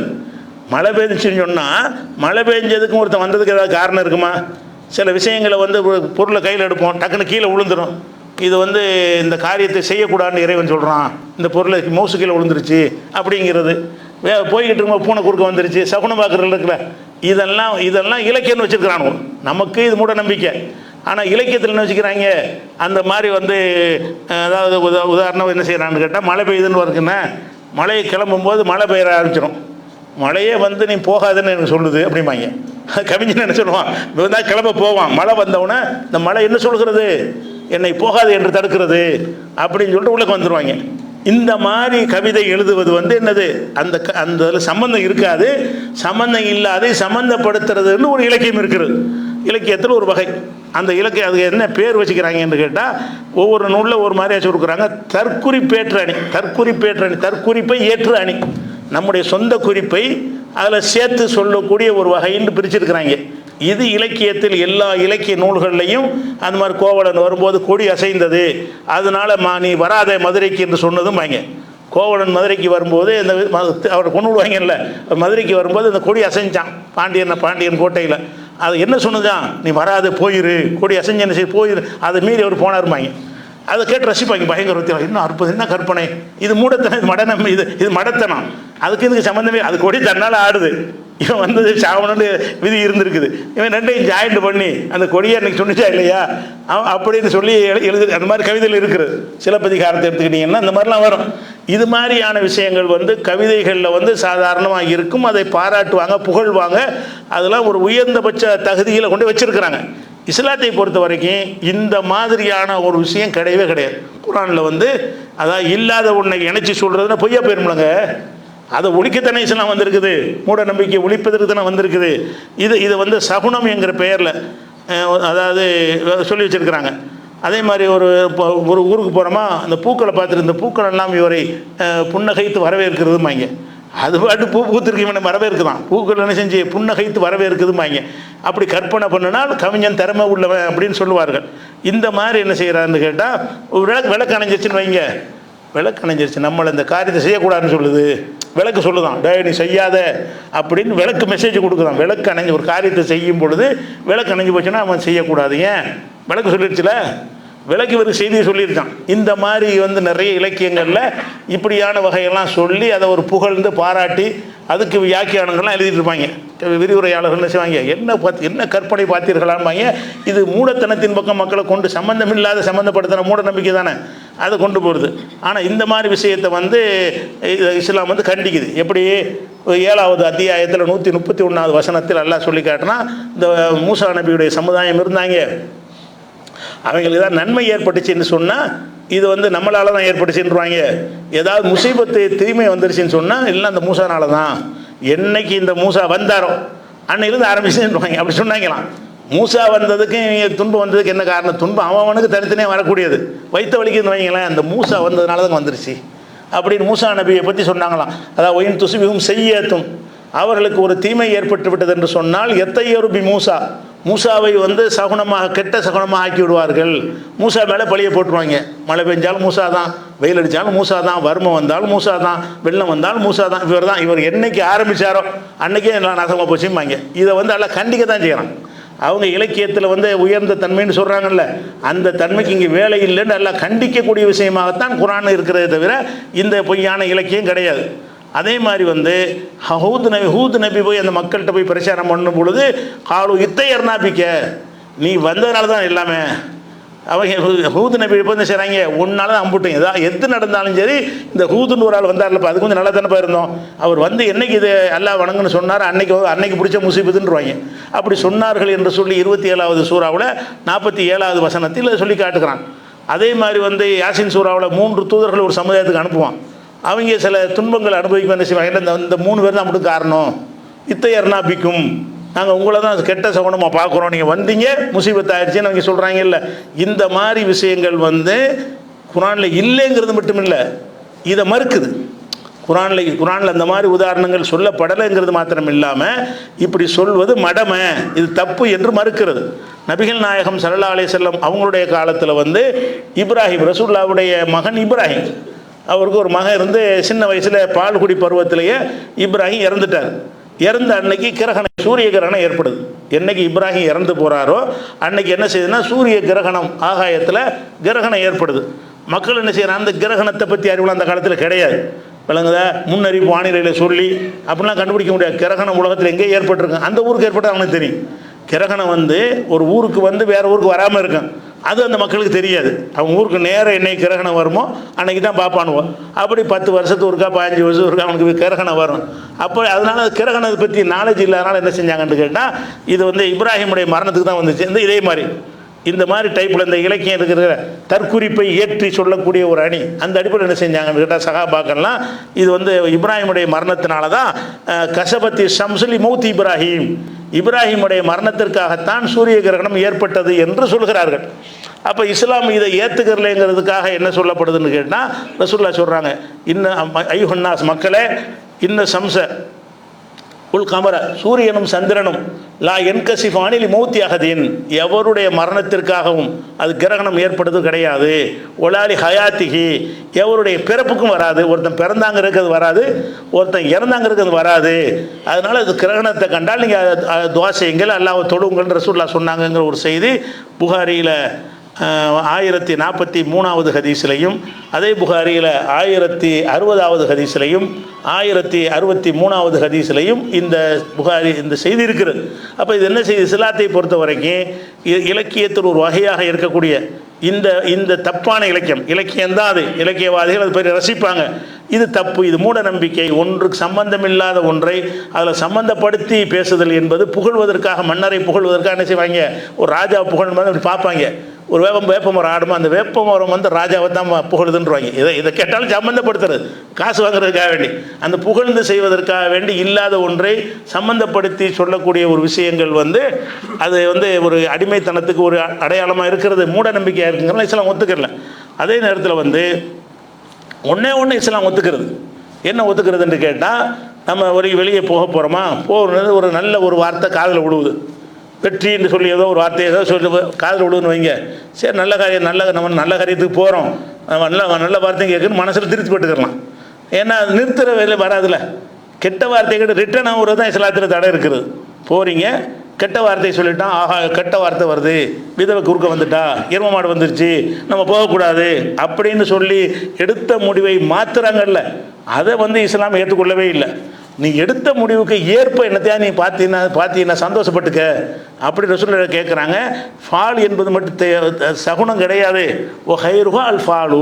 மழை பெஞ்சுன்னு சொன்னால் மழை பெஞ்சதுக்கும் ஒருத்தன் வந்ததுக்கு ஏதாவது காரணம் இருக்குமா? சில விஷயங்களை வந்து பொருளை கையில் எடுப்போம், டக்குன்னு கீழே விழுந்துடும். இது வந்து இந்த காரியத்தை செய்யக்கூடாதுன்னு இறைவன் சொல்கிறான், இந்த பொருளை மௌசு கீழே விழுந்துருச்சு அப்படிங்கிறது. போய்கிட்டு இருக்கும்போது பூனை குறுக்க வந்துருச்சு, சகுனம் பார்க்குறது இருக்குல்ல, இதெல்லாம் இலக்கியம்னு வச்சுருக்கிறானு. நமக்கு இது மூட நம்பிக்கை. ஆனால் இலக்கியத்தில் என்ன வச்சுக்கிறாங்க, அந்த மாதிரி வந்து அதாவது உதாரணம் என்ன செய்கிறான்னு கேட்டால், மழை பெய்யுதுன்னு வருதுன்னா மழையை கிளம்பும்போது மழை பெய்ய ஆரம்பிச்சிடும். மழையே வந்து நீ போகாதுன்னு எனக்கு சொல்லுது அப்படிம்பாங்க. கவிஞன் என்ன சொல்லுவான், தான் கிளம்ப போவான், மழை வந்தவுடனே இந்த மழை என்ன சொல்கிறது, என்னை போகாது என்று தடுக்கிறது அப்படின்னு சொல்லிட்டு உள்ளே வந்துடுவாங்க. இந்த மாதிரி கவிதை எழுதுவது வந்து என்னது, அந்த சம்பந்தம் இருக்காது, சம்பந்தம் இல்லாத சம்பந்தப்படுத்துறதுன்னு ஒரு இலக்கியம் இருக்குது. இலக்கியத்தில் ஒரு வகை. அந்த இலக்கியம் அது என்ன பேர் வச்சுக்கிறாங்கன்னு கேட்டால், ஒவ்வொரு நூலில் ஒரு மாதிரியா சொல்லிருக்கிறாங்க. தற்குறிப்பேற்று அணி, தற்குறிப்பை ஏற்று அணி, நம்முடைய சொந்த குறிப்பை அதில் சேர்த்து சொல்லக்கூடிய ஒரு வகைன்னு பிரிச்சிருக்கிறாங்க. இது இலக்கியத்தில் எல்லா இலக்கிய நூல்கள்லையும் அந்த மாதிரி கோவலன் வரும்போது கொடி அசைந்தது, அதனால நீ வராத மதுரைக்கு என்று சொன்னதும் வாங்க. கோவலன் மதுரைக்கு வரும்போது இந்த அவரை கொண்டு விடுவாங்கல்ல, மதுரைக்கு வரும்போது இந்த கொடி அசைஞ்சான் பாண்டியன் கோட்டையில். அது என்ன சொன்னதான், நீ வராது போயிரு, கொடி அசைஞ்சன்னு சரி போயிரு, அதை மீறி அவர் போனாருமாங்க. அதை கேட்டு ரசிப்பாங்க பயங்கரத்தில். இன்னும் அற்புதம், என்ன கற்பனை, இது மூடத்தனம், இது மடனம், இது மடத்தனம், அதுக்கு இதுக்கு சம்மந்தமே. அது கொடி தன்னால் ஆடுது, இவன் வந்தது சாவணும்னு விதி இருந்திருக்குது, இவன் ரெண்டையும் ஜாயிண்ட் பண்ணி அந்த கொடியை அன்றைக்கி சொன்னிச்சா இல்லையா அப்படின்னு சொல்லி எழுது. அந்த மாதிரி கவிதைகள் இருக்குது. சிலப்பதிகாரத்தை எடுத்துக்கிட்டிங்கன்னா இந்த மாதிரிலாம் வரும். இது மாதிரியான விஷயங்கள் வந்து கவிதைகளில் வந்து சாதாரணமாக இருக்கும். அதை பாராட்டுவாங்க, புகழ்வாங்க. அதெல்லாம் ஒரு உயர்ந்தபட்ச தகுதியில் கொண்டு வச்சுருக்கிறாங்க. இஸ்லாத்தை பொறுத்த வரைக்கும் இந்த மாதிரியான ஒரு விஷயம் கிடையவே கிடையாது. குர்ஆனில் வந்து அதாவது இல்லாத ஒன்றை இணைச்சி சொல்கிறதுனா பொய்யா போயிருமில்லங்க. அதை ஒழிக்கத்தானே இஸ்லாம் வந்திருக்குது, மூட நம்பிக்கை ஒழிப்பதற்கு தானே வந்திருக்குது. இது வந்து சகுனம் என்கிற பெயரில் அதாவது சொல்லி வச்சுருக்கிறாங்க. அதே மாதிரி ஒரு ஊருக்கு போகிறோமா, அந்த பூக்களை பார்த்துட்டு இந்த பூக்கள் எல்லாம் இவரை புன்னகைத்து வரவேற்கிறதுமாங்க. அது பாட்டு பூத்திருக்கு, இவனை வரவேற்குதான். பூக்கள் என்ன செஞ்சு புன்னகைத்து வரவேற்குதுமாங்க. அப்படி கற்பனை பண்ணினால் கவிஞன் திறமை உள்ளவன் அப்படின்னு சொல்லுவார்கள். இந்த மாதிரி என்ன செய்கிறாருன்னு கேட்டால், விளக்கு அணைஞ்சிருச்சுன்னு வைங்க, விளக்கு அணைஞ்சிருச்சு, நம்மளை இந்த காரியத்தை செய்யக்கூடாதுன்னு சொல்லுது, விளக்கு சொல்லுதான், டே நீ செய்யாத அப்படின்னு விளக்கு மெசேஜ் கொடுக்குதான். விளக்கு அணைஞ்சு ஒரு காரியத்தை செய்யும் பொழுது விளக்கு அணைஞ்சு போச்சுன்னா அவன் செய்யக்கூடாது. ஏன், விளக்கு சொல்லிடுச்சுல, விளக்கு இவருக்கு செய்தியை சொல்லியிருக்கான். இந்த மாதிரி வந்து நிறைய இலக்கியங்களில் இப்படியான வகையெல்லாம் சொல்லி அதை ஒரு புகழ்ந்து பாராட்டி அதுக்கு வியாக்கியானங்கள்லாம் எழுதிட்டு இருப்பாங்க. விரிவுரையாளர்கள் என்ன செய்வாங்க, என்ன கற்பனை பார்த்தீர்களான்பாங்க. இது மூடத்தனத்தின் பக்கம் மக்களை கொண்டு சம்மந்தப்படுத்தின மூட நம்பிக்கை தானே, அதை கொண்டு போகிறது. ஆனால் இந்த மாதிரி விஷயத்தை வந்து இஸ்லாம் வந்து கண்டிக்குது. எப்படி 7வது அத்தியாயத்தில் 131வது வசனத்தில் அல்லாஹ் சொல்லி காட்டினா, இந்த மூசா நபியுடைய சமுதாயம் இருந்தாங்க, அவங்களுக்கு ஏதாவது நன்மை ஏற்பட்டுச்சுன்னு சொன்னால் இது வந்து நம்மளால தான் ஏற்பட்டுச்சுன்றாங்க. ஏதாவது முசீபத்து தீமை வந்துருச்சுன்னு சொன்னால் இல்லை அந்த மூசானால தான், என்னைக்கு இந்த மூசா வந்தாரோ அன்னையிலேருந்து ஆரம்பிச்சுன்றாங்க. அப்படி சொன்னாங்களாம். மூசா வந்ததுக்கு துன்பம் வந்ததுக்கு என்ன காரணம்? துன்பம் அவனுக்கு தனித்தனியாக வரக்கூடியது. வைத்த வலிக்குன்னு வைங்களேன், அந்த மூசா வந்ததுனால தான் வந்துருச்சு அப்படின்னு மூசா நபியை பற்றி சொன்னாங்களாம். அதாவது ஒயின் துசுபிகும் செய்யத்தும், அவர்களுக்கு ஒரு தீமை ஏற்பட்டு விட்டது என்று சொன்னால் எத்தையருபி மூசா, மூசாவை சகுனமாக கெட்ட சகுனமாக ஆக்கி விடுவார்கள். மூசா மேலே பழியை போட்டுருவாங்க. மழை பெஞ்சாலும் மூசா தான், வெயில் அடித்தாலும் மூசா தான், வறுமை வந்தாலும் மூசா தான், வெள்ளம் வந்தாலும் மூசா தான். இவர் என்னைக்கு ஆரம்பித்தாரோ அன்றைக்கே எல்லாம் நாசமாக போச்சும்பாங்க. இதை எல்லாம் கண்டிக்க தான் செய்கிறான். அவங்க இலக்கியத்தில் உயர்ந்த தன்மைன்னு சொல்கிறாங்கல்ல, அந்த தன்மைக்கு இங்கே வேலை இல்லைன்னு எல்லாம் கண்டிக்கக்கூடிய விஷயமாகத்தான் குரான் இருக்கிறதே தவிர இந்த பொய்யான இலக்கியம் கிடையாது. அதே மாதிரி ஹூத் நபி போய் அந்த மக்கள்கிட்ட போய் பிரச்சாரம் பண்ணும் பொழுது காலு இத்தையர்னாபிக்க, நீ வந்ததுனால தான் எல்லாமே. அவங்க ஹூத் நபி இப்போ என்ன செய்கிறாங்க, ஒன்னால தான் அம்புட்டீங்க. எது நடந்தாலும் சரி, இந்த ஹூதுன்னு ஒரு ஆள் வந்தார்லப்பா, அது கொஞ்சம் நல்லா தானே போயிருந்தோம். அவர் என்னைக்கு இது எல்லாம் வணங்குன்னு சொன்னார், அன்னைக்கு பிடிச்ச முசீபத்துன்றுவாங்க. அப்படி சொன்னார்கள் என்று சொல்லி 27வது சூறாவில் 47வது வசனத்தில் சொல்லி காட்டுக்கிறான். அதே மாதிரி யாசின் சூறாவில் 3 தூதர்கள் ஒரு சமுதாயத்துக்கு அனுப்புவான். அவங்க சில துன்பங்கள் அனுபவிக்க என்ன செய்வாங்க, இந்த 3 பேர் தான் நம்மளுக்கு காரணம். இத்தையர்னாபிக்கும், நாங்கள் உங்களை தான் கெட்ட சகுனமாக பார்க்குறோம், நீங்கள் வந்தீங்க முசீபத் ஆயிடுச்சுன்னு அவங்க சொல்கிறாங்க. இல்லை, இந்த மாதிரி விஷயங்கள் குரானில் இல்லைங்கிறது மட்டும் இல்லை, இதை மறுக்குது. குரானில் அந்த மாதிரி உதாரணங்கள் சொல்லப்படலைங்கிறது மாத்திரம் இல்லாமல் இப்படி சொல்வது மடமை, இது தப்பு என்று மறுக்கிறது. நபிகள் நாயகம் ஸல்லல்லாஹு அலைஹி வஸல்லம் அவங்களுடைய காலத்தில் இப்ராஹிம், ரசூலுல்லாஹ்வுடைய மகன் இப்ராஹிம், அவருக்கு ஒரு மகன் இருந்து சின்ன வயசில் பால்குடி பருவத்திலேயே இப்ராஹிம் இறந்துட்டார். இறந்த அன்னைக்கு கிரகணம், சூரிய கிரகணம் ஏற்படுது. என்னைக்கு இப்ராஹிம் இறந்து போகிறாரோ அன்னைக்கு என்ன செய்யுதுன்னா சூரிய கிரகணம், ஆகாயத்தில் கிரகணம் ஏற்படுது. மக்கள் என்ன செய்யறாங்க, அந்த கிரகணத்தை பற்றி அறிவுலாம் அந்த காலத்தில் கிடையாது. விளங்குதா, முன்னறிவு வானிலையில் சொல்லி அப்படிலாம் கண்டுபிடிக்க முடியாது. கிரகணம் உலகத்தில் எங்கே ஏற்பட்டிருக்கு, அந்த ஊருக்கு ஏற்பட்டு அவனுக்கு தெரியும். கிரகணம் ஒரு ஊருக்கு வேற ஊருக்கு வராமல் இருக்கும், அது அந்த மக்களுக்கு தெரியாது. அவங்க ஊருக்கு நேரம் என்னைக்கு கிரகணம் வருமோ அன்னைக்கு தான் பார்ப்பானுவோம். அப்படி 10 வருஷத்துக்கு ஒருக்கா 15 வருஷத்துக்கு ஒருக்கா அவனுக்கு கிரகணம் வரும். அப்போ அதனால கிரகணத்தை பற்றி நாலேஜ் இல்லாதனால என்ன செஞ்சாங்கன்னு கேட்டால், இது இப்ராஹிமுடைய மரணத்துக்கு தான் வந்துச்சு. இதே மாதிரி இந்த மாதிரி டைப்பில் இந்த இலக்கியம் இருக்கிற தற்குறிப்பை ஏற்றி சொல்லக்கூடிய ஒரு அணி, அந்த அடிப்படையில் என்ன செஞ்சாங்கன்னு கேட்டால் சகாபாக்கள்லாம் இது இப்ராஹிமுடைய மரணத்தினால தான் கசபத்தி ஷம்சுலி மௌத் இப்ராஹிம், இப்ராஹிமுடைய மரணத்திற்காகத்தான் சூரிய கிரகணம் ஏற்பட்டது என்று சொல்கிறார்கள். அப்போ இஸ்லாம் இதை ஏற்றுக்கிறலைங்கிறதுக்காக என்ன சொல்லப்படுதுன்னு கேட்டால் ரசூலுல்லாஹ் சொல்கிறாங்க, இன்னும் ஐயுஹன்னாஸ், மக்களே, இன்னும் சம்ச உல் கமர, சூரியனும் சந்திரனும் லா என்கசிஃபானில் மௌத்தி அகதீன், எவருடைய மரணத்திற்காகவும் அது கிரகணம் ஏற்படுறது கிடையாது. ஒலாலி ஹயாத்திகி, எவருடைய பிறப்புக்கும் வராது. ஒருத்தன் பிறந்தாங்க இருக்கிறது வராது, ஒருத்தன் இறந்தாங்க இருக்கிறது வராது. அதனால் அது கிரகணத்தை கண்டால் நீங்கள் துவா செய்யுங்கள், அல்லாஹ்வை தொழுங்கள் ரசூலுல்லாஹ் சொன்னாங்கங்கிற ஒரு செய்தி புகாரியில் 1043வது ஹதீஸ்லையும், அதே புகாரியில் 1060வது ஹதீஸ்லையும் 1063வது ஹதீஸ்லையும் இந்த செய்தி இருக்கிறது. அப்போ இது என்ன செய்தி, இஸ்லாத்தை பொறுத்த வரைக்கும் இலக்கியத்தில் ஒரு வகையாக இருக்கக்கூடிய இந்த தப்பான இலக்கியம்தான் அது. இலக்கியவாதிகள் அது பேர் ரசிப்பாங்க. இது தப்பு, இது மூட நம்பிக்கை. ஒன்றுக்கு சம்பந்தமில்லாத ஒன்றை அதில் சம்பந்தப்படுத்தி பேசுதல் என்பது புகழ்வதற்காக, மன்னரை புகழ்வதற்காக என்ன செய்வாங்க, ஒரு ராஜா புகழ் மாதிரி அப்படி பார்ப்பாங்க. ஒரு வேப்பமரம் ஆடுமா, அந்த வேப்பமரம் ராஜாவை தான் புகழுதுன்றாங்க. இதை கேட்டாலும் சம்பந்தப்படுத்துறது, காசு வாங்குறதுக்காக வேண்டி, அந்த புகழ்ந்து செய்வதற்காக வேண்டி இல்லாத ஒன்றை சம்பந்தப்படுத்தி சொல்லக்கூடிய ஒரு விஷயங்கள் அது ஒரு அடிமைத்தனத்துக்கு ஒரு அடையாளமாக இருக்கிறது, மூட நம்பிக்கையாக இருக்குங்கிறத இஸ்லாம் ஒத்துக்கல. அதே நேரத்தில் ஒன்று இஸ்லாம் ஒத்துக்கிறது. என்ன ஒத்துக்கிறதுன்னு கேட்டால், நம்ம வெளியே போக போகிறோமா, போகிறது ஒரு நல்ல ஒரு வார்த்தை காதில் விழுவுது, வெற்றின்னு சொல்லி ஏதோ ஒரு வார்த்தை ஏதோ சொல்லி காதில் விடுன்னு வைங்க, சரி நல்ல காரியம், நம்ம நல்ல காரியத்துக்கு போகிறோம், நல்ல வார்த்தையும் கேட்குன்னு மனசில் திருப்தி பட்டுக்கலாம். ஏன்னா நிறுத்துகிற வேலை வராதுல. கெட்ட வார்த்தை கேட்டு ரிட்டர்ன் ஆகுறது தான் இஸ்லாத்தில் தடை இருக்குது. போகிறீங்க, கெட்ட வார்த்தையை சொல்லிட்டான், ஆஹா கெட்ட வார்த்தை வருது, விதவை குறுக்க வந்துட்டா, எரும மாடு வந்துருச்சு, நம்ம போகக்கூடாது அப்படின்னு சொல்லி எடுத்த முடிவை மாற்றுறாங்கல்ல, அதை இஸ்லாம் ஏற்றுக்கொள்ளவே இல்லை. நீ எடுத்த முடிவுக்கு ஏற்ப என்னத்தையா நீ பார்த்தீங்கன்னா சந்தோஷப்பட்டுக்க அப்படி ரசூலுல்லாஹ் கேட்குறாங்க. ஃபால் என்பது மட்டும் சகுனம் கிடையாது. ஓ ஹைருஹா அல் ஃபாலு,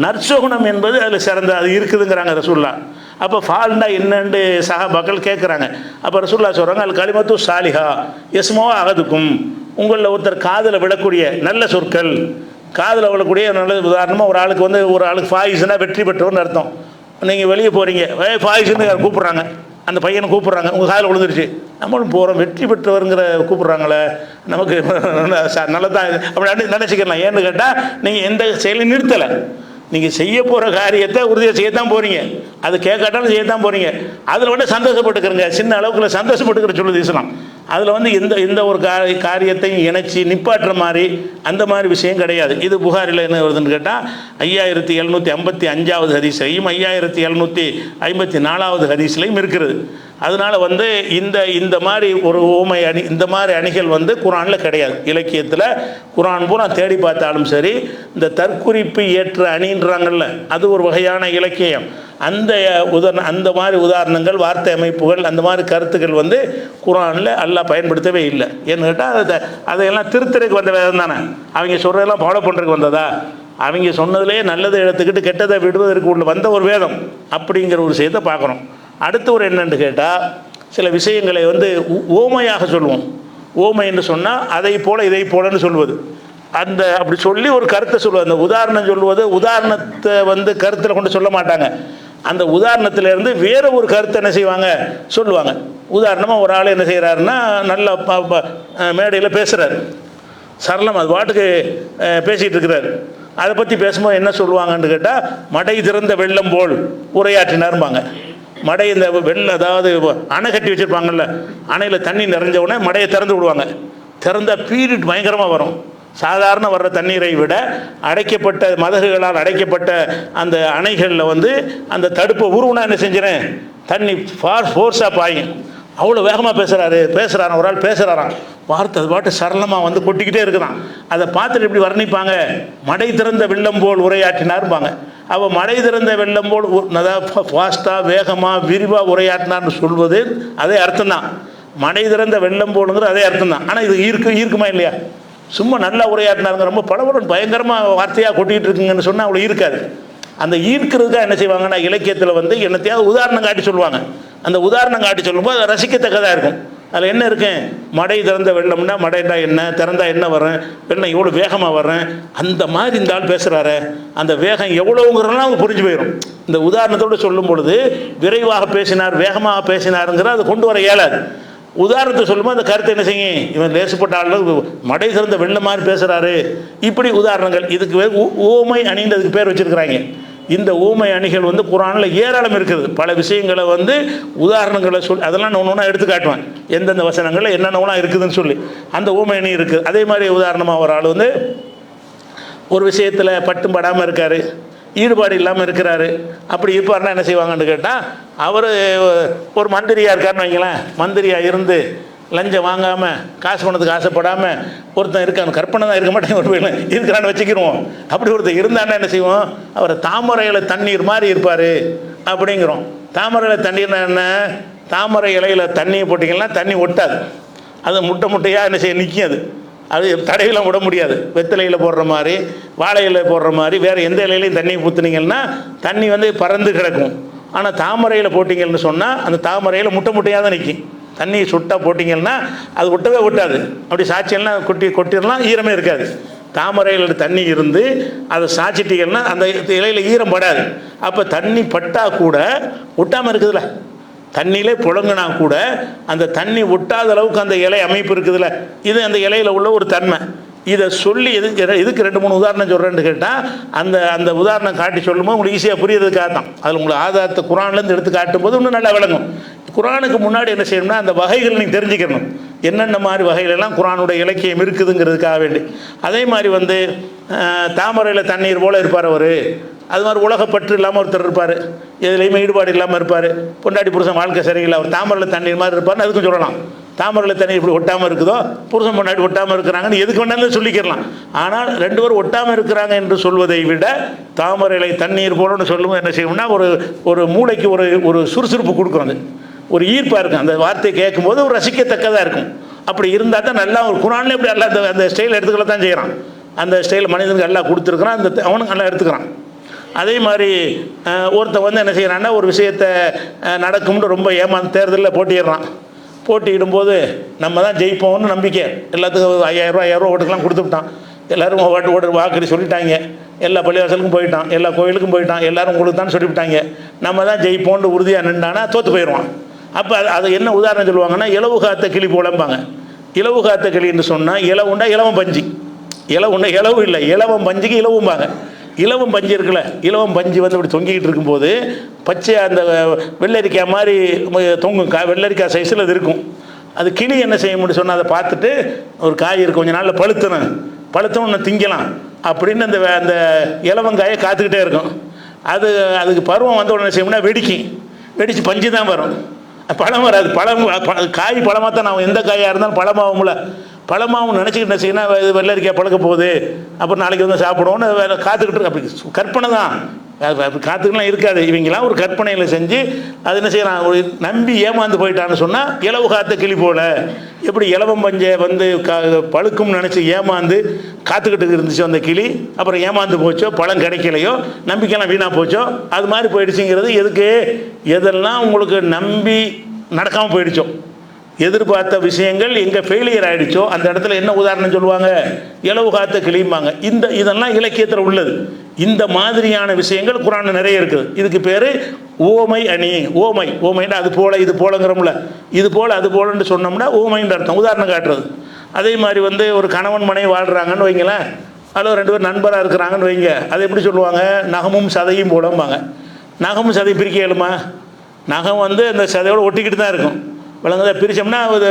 நற்சகுனம் என்பது அதில் சிறந்த அது இருக்குதுங்கிறாங்க ரசூலுல்லாஹ். அப்போ ஃபால்னா என்னன்னு சஹாபாக்கள் கேட்குறாங்க. அப்போ ரசூலுல்லாஹ் சொல்கிறாங்க, அல் கலிமத்து சாலிஹா எஸ்மோ அகதுக்கும், உங்களில் ஒருத்தர் காதில் விடக்கூடிய நல்ல சொற்கள், காதில் விடக்கூடிய நல்ல உதாரணமாக ஒரு ஆளுக்கு ஃபாயிஸ்னா வெற்றி பெற்றவர்னு அர்த்தம். நீங்கள் வெளியே போகிறீங்க, ஃபாயிஸ்ன்னு கூப்பிட்றாங்க, அந்த பையனை கூப்பிட்றாங்க, உங்கள் காதில் விழுந்துருச்சு, நம்மளும் போகிறோம், வெற்றி பெற்றவருங்கிற கூப்பிட்றாங்களே, நமக்கு நல்லதான் அப்படி நினச்சிக்கலாம். ஏன்னு கேட்டால் நீங்கள் எந்த செயலையும் நிறுத்தலை, நீங்கள் செய்ய போகிற காரியத்தை உறுதியாக செய்யத்தான் போகிறீங்க, அது கேட்காட்டாலும் செய்யத்தான் போகிறீங்க. அதில் வந்து சந்தோஷப்பட்டுக்கிறங்க, சின்ன அளவுக்குள்ள சந்தோஷப்பட்டுக்கிற சொல்லுது இஸ்லாம். அதில் வந்து எந்த ஒரு காரியத்தையும் இணைச்சி நிப்பாட்டுற மாதிரி அந்த மாதிரி விஷயம் கிடையாது. இது புகாரில் என்ன வருதுன்னு கேட்டால் 5755வது ஹதீஸ்லையும் 5754வது ஹதீஸ்லையும் இருக்கிறது. அதனால் வந்து இந்த மாதிரி ஒரு ஓமை அணி, இந்த மாதிரி அணிகள் வந்து குரானில் கிடையாது. இலக்கியத்தில் குரான் பூரா தேடி பார்த்தாலும் சரி, இந்த தற்குறிப்பு ஏற்ற அணின்றாங்கல்ல, அது ஒரு வகையான இலக்கியம். அந்த மாதிரி உதாரணங்கள், வார்த்தை அமைப்புகள், அந்த மாதிரி கருத்துக்கள் வந்து குரானில் அல்லாஹ் பயன்படுத்தவே இல்லை. ஏன்னு கேட்டால் அதையெல்லாம் திருத்தறதுக்கு வந்த வேதம் தானே, அவங்க சொல்கிறதெல்லாம் ஃபாலோ பண்ணுறதுக்கு வந்ததா? அவங்க சொன்னதுலேயே நல்லதை எடுத்துக்கிட்டு கெட்டதை விடுவதற்கு உள்ள வந்த ஒரு வேதம் அப்படிங்கிற ஒரு விஷயத்தை பார்க்குறோம். அடுத்த ஒரு என்னென்னு கேட்டால், சில விஷயங்களை வந்து ஓமையாக சொல்லுவோம். ஓமை என்று சொன்னால் அதை போல் இதை போலன்னு சொல்வது, அப்படி சொல்லி ஒரு கருத்தை சொல்லுவது. அந்த உதாரணம் சொல்லுவது, உதாரணத்தை வந்து கருத்தில் கொண்டு சொல்ல மாட்டாங்க, அந்த உதாரணத்திலேருந்து வேறு ஒரு கருத்தை என்ன செய்வாங்க, சொல்லுவாங்க. உதாரணமாக ஒரு ஆள் என்ன செய்கிறாருன்னா, நல்ல மேடையில் பேசுகிறார், சரளம் அது பாட்டுக்கு பேசிகிட்டு இருக்கிறார். அதை பற்றி பேசும்போது என்ன சொல்லுவாங்கன்னு கேட்டால், மடை திறந்த வெள்ளம் போல் உரையாற்றினார்பாங்க. மடை இந்த வெள்ளம், அதாவது அணை கட்டி வச்சுருப்பாங்கல்ல, அணையில் தண்ணி நிறைஞ்ச உடனே மடையை திறந்து விடுவாங்க. திறந்த பீரியட் பயங்கரமாக வரும். சாதாரண வர்ற தண்ணீரை விட அடைக்கப்பட்ட மதகுகளால் அடைக்கப்பட்ட அந்த அணைகளில் வந்து அந்த தடுப்பை உருவுனா என்ன செஞ்சிடறேன், தண்ணி ஃபோர்ஸாக பாயும். அவ்வளோ வேகமாக பேசுகிறாராம் ஒரு ஆள் பேசுகிறாராம், வார்த்தை அது பாட்டு சரளமாக வந்து கொட்டிக்கிட்டே இருக்குதான். அதை பார்த்துட்டு எப்படி வர்ணிப்பாங்க, மடை திறந்த வெள்ளம் போல் உரையாற்றினார்பாங்க. அவள் மடை திறந்த வெள்ளம் போல், அதாவது ஃபாஸ்ட்டாக வேகமாக விரிவாக உரையாற்றினார்னு சொல்வது அதே அர்த்தம்தான். மடை திறந்த வெள்ளம் போலுங்கிற அதே அர்த்தம்தான். ஆனால் இது ஈர்க்குமா இல்லையா? சும்மா நல்லா உரையாற்றினாருங்க, ரொம்ப பலவரும் பயங்கரமாக வார்த்தையாக கொட்டிகிட்டு இருக்குங்கன்னு சொன்னால் அவ்வளோ ஈர்க்காது. அந்த ஈர்க்கிறதுக்காக என்ன செய்வாங்கன்னா, இலக்கியத்தில் வந்து என்னத்தையாவது உதாரணம் காட்டி சொல்லுவாங்க. அந்த உதாரணம் காட்டி சொல்லும்போது அது ரசிக்கத்தக்கதாக இருக்கும். அதில் என்ன இருக்கு, மடை திறந்த வெள்ளம்னா மடைண்டா என்ன, திறந்தா என்ன வரும், வெள்ளம் எவ்வளோ வேகமாக வர்றேன், அந்த மாதிரி இந்த ஆள் பேசுகிறாரு, அந்த வேகம் எவ்வளோங்கிறலாம் அவங்க புரிஞ்சு போயிடும். இந்த உதாரணத்தோடு சொல்லும் பொழுது விரைவாக பேசினார், வேகமாக பேசினாருங்கிற அதை கொண்டு வர இயலாது. உதாரணத்தை சொல்லும்போது அந்த கருத்தை என்ன செய்யும், இவன் லேசுப்பட்ட ஆள் மடை திறந்த வெள்ளம் மாதிரி பேசுகிறாரு, இப்படி உதாரணங்கள். இதுக்கு ஓமை அணின்னு அதுக்கு பேர் வச்சுருக்கிறாங்க. இந்த ஊமை அணிகள் வந்து குரானில் ஏராளம் இருக்குது. பல விஷயங்களை வந்து உதாரணங்களை சொல்லி அதெல்லாம் நான் ஒன்று எடுத்து காட்டுவேன், எந்தெந்த வசனங்களில் என்னென்னலாம் இருக்குதுன்னு சொல்லி. அந்த ஊமை அணி இருக்குது. அதே மாதிரி உதாரணமாக ஒரு ஆள் வந்து ஒரு விஷயத்தில் பட்டும் படாமல் இருக்கார், ஈடுபாடு இல்லாமல் இருக்கிறாரு. அப்படி இருப்பார்னா என்ன செய்வாங்கன்னு கேட்டால், அவர் ஒரு மந்திரியாக இருக்காருன்னு வைங்களேன், மந்திரியாக இருந்து லஞ்சம் வாங்காமல் காசு பணத்துக்கு ஆசைப்படாமல் ஒருத்தன் இருக்கான், கற்பனை தான் இருக்க மாட்டேங்க, ஒரு வேலை இருக்கிறான்னு வச்சுக்கிடுவோம். அப்படி ஒருத்தர் இருந்தான்னா என்ன செய்வோம், அவர் தாமரையில் தண்ணீர் மாதிரி இருப்பார் அப்படிங்கிறோம். தாமரையில் தண்ணீர்னா என்ன, தாமரை இலையில் தண்ணியை போட்டிங்கன்னா தண்ணி ஒட்டாது, அது முட்டையாக என்ன செய்ய நிற்கும், அது தடையெல்லாம் விட முடியாது. வெத்தலையில் போடுற மாதிரி, வாழை இலை போடுற மாதிரி, வேறு எந்த இலையிலையும் தண்ணி ஊற்றுனீங்கன்னா தண்ணி வந்து பறந்து கிடக்கும். ஆனால் தாமரையில் போட்டிங்கன்னு சொன்னால் அந்த தாமரையில் முட்டையாக தான் நிற்கும். தண்ணி சுட்டாக போட்டிங்கன்னா அது ஒட்டவே ஒட்டாது, அப்படி சாட்சியெல்லாம் கொட்டிடலாம், ஈரமே இருக்காது. தாமரையில் தண்ணி இருந்து அதை சாய்ச்சிட்டிங்கன்னா அந்த இலையில் ஈரம் படாது. அப்போ தண்ணி பட்டால் கூட ஒட்டாமல் இருக்குதுல்ல, தண்ணியிலே புழங்கினா கூட அந்த தண்ணி ஒட்டாத அளவுக்கு அந்த இலை அமைப்பு இருக்குதுல்ல, இது அந்த இலையில் உள்ள ஒரு தன்மை. இதை சொல்லி இதுக்கு 2-3 உதாரணம் சொல்கிறேன்னு கேட்டால், அந்த உதாரணம் காட்டி சொல்லும்போது உங்களுக்கு ஈஸியாக புரியறதுக்காக தான். அதில் உங்களுக்கு ஆதாரத்தை குரான்லேருந்து எடுத்து காட்டும்போது இன்னும் நல்லா விளங்கும். குரானுக்கு முன்னாடி என்ன செய்யணும்னா, அந்த வகைகள் நீங்கள் தெரிஞ்சுக்கணும், என்னென்ன மாதிரி வகையிலெல்லாம் குரானுடைய இலக்கியம் இருக்குதுங்கிறதுக்காக வேண்டி. அதே மாதிரி வந்து தாமரையில் தண்ணீர் போல் இருப்பார் அவர், அது மாதிரி உலகப்பற்று இல்லாமல் ஒருத்தர் இருப்பார், எதுலேயுமே ஈடுபாடு இல்லாமல் இருப்பார், பொண்டாட்டி புருஷன் வாழ்க்கை சரியில்லை, அவர் தாமரையில் தண்ணீர் மாதிரி இருப்பார்னு அதுக்கும் சொல்லலாம். தாமரையில் தண்ணி இப்படி ஒட்டாமல் இருக்குதோ, புருஷன் பொண்டாட்டி ஒட்டாமல் இருக்கிறாங்கன்னு எதுக்கு வேணாலும் சொல்லிக்கிறலாம். ஆனால் 2 பேரும் ஒட்டாமல் இருக்கிறாங்க என்று சொல்வதை விட தாமரையில் தண்ணீர் போலன்னு சொல்லும்போது என்ன செய்யணும்னா, ஒரு மூளைக்கு ஒரு சுறுசுறுப்பு கொடுக்குறது, ஒரு ஈர்ப்பாக இருக்கும். அந்த வார்த்தையை கேட்கும்போது ஒரு ரசிக்கத்தக்கதாக இருக்கும். அப்படி இருந்தால் தான் நல்லா ஒரு குரான்லேயே இப்படி எல்லாம் அந்த ஸ்டைல் எடுத்துக்கல தான் செய்கிறான். அந்த ஸ்டைல் மனிதனுக்கு எல்லாம் கொடுத்துருக்குறான், அந்த அவனுக்கு நல்லா எடுத்துக்கிறான். அதே மாதிரி ஒருத்தன் வந்து என்ன செய்கிறான்னா, ஒரு விஷயத்தை நடக்கும்னு ரொம்ப தேர்தலில் போட்டிடுறான். போட்டியிடும்போது நம்ம தான் ஜெயிப்போம்னு நம்பிக்கை, எல்லாத்துக்கும் 5000 ஓட்டுக்கெல்லாம் கொடுத்துட்டான். எல்லோரும் ஓட்டு வாக்குறி சொல்லிட்டாங்க, எல்லா பள்ளிவாசலுக்கும் போயிட்டான், எல்லா கோயிலுக்கும் போயிட்டான், எல்லோரும் உங்களுக்கு தான் சொல்லிவிட்டாங்க. நம்ம தான் ஜெயிப்போன்னு உறுதியாக நின்றானா தோற்று போயிடுவான். அப்போ அது என்ன உதாரணம் சொல்லுவாங்கன்னா, இலவு காத்த கிளி போலம்பாங்க. இலவு காத்த கிளின்னு சொன்னால் இலவுண்டா இலவம் பஞ்சு, இலவுண்டா இலவு இல்லை, இலவம் பஞ்சுக்கு இலவும்பாங்க. இலவம் பஞ்சு இருக்குல்ல, இலவம் பஞ்சு வந்து அப்படி தொங்கிக்கிட்டு இருக்கும்போது பச்சை அந்த வெள்ளரிக்காய் மாதிரி தொங்கும், வெள்ளரிக்காய் சைஸில் அது இருக்கும். அது கிளி என்ன செய்ய முடியும் சொன்னால், அதை பார்த்துட்டு ஒரு காய் இருக்கும், கொஞ்சம் நாளில் பழுத்தணும் ஒன்று திங்கலாம் அப்படின்னு அந்த அந்த இலவங்காயை காத்துக்கிட்டே இருக்கும். அதுக்கு பருவம் வந்து உடனே செய்யணும்னா வெடிச்சு பஞ்சு தான் வரும், பழம் வராது. காய் பழமாக தான் நான் எந்த காயாக இருந்தாலும் பழமாகும்ல, பழமாகவும் நினச்சிக்கிட்டு என்ன செய்யணும், இது வெள்ளரிக்காய் பழக்க போகுது, அப்புறம் நாளைக்கு வந்து சாப்பிடுவோன்னு காத்துக்கிட்டு இருக்கு. அப்படி கற்பனை தான், காத்துக்கெல்லாம் இருக்காது. இவங்கெல்லாம் ஒரு கற்பனையில் செஞ்சு அது என்ன செய்யலாம், ஒரு நம்பி ஏமாந்து போயிட்டான்னு சொன்னால் இலவு காத்த கிளி போல. எப்படி இலவம் பஞ்சை வந்து பழுக்கும்னு நினச்சி ஏமாந்து காத்துக்கிட்டு இருந்துச்சோ அந்த கிளி, அப்புறம் ஏமாந்து போச்சோ, பழம் கிடைக்கலையோ, நம்பிக்கைலாம் வீணாக போச்சோ, அது மாதிரி போயிடுச்சுங்கிறது. எதுக்கு? எதெல்லாம் உங்களுக்கு நம்பி நடக்காமல் போயிடுச்சோ, எதிர்பார்த்த விஷயங்கள் எங்கே ஃபெயிலியர் ஆகிடுச்சோ அந்த இடத்துல என்ன உதாரணம் சொல்லுவாங்க, இலவு காத்த கிளிம்பாங்க. இதெல்லாம் இலக்கியத்தில் உள்ளது. இந்த மாதிரியான விஷயங்கள் குர்ஆனில் நிறைய இருக்குது. இதுக்கு பேர் ஓமை அணி. ஓமைன்னா அது போல இது போலங்கிறோம்ல, இது போல் அது போலன்னு சொன்னோம்னா ஓமைன்ற அர்த்தம், உதாரணம் காட்டுறது. அதே மாதிரி வந்து ஒரு கணவன் மனைவி வாழ்கிறாங்கன்னு வைங்களேன், அதில் 2 பேர் நண்பராக இருக்கிறாங்கன்னு வைங்க, அதை எப்படி சொல்லுவாங்க, நகமும் சதையும் போலம்பாங்க. நகமும் சதையும் பிரிக்க இயலுமா? நகம் வந்து அந்த சதையோடு ஒட்டிக்கிட்டு தான் இருக்கும், விலங்குதை பிரித்தோம்னா அது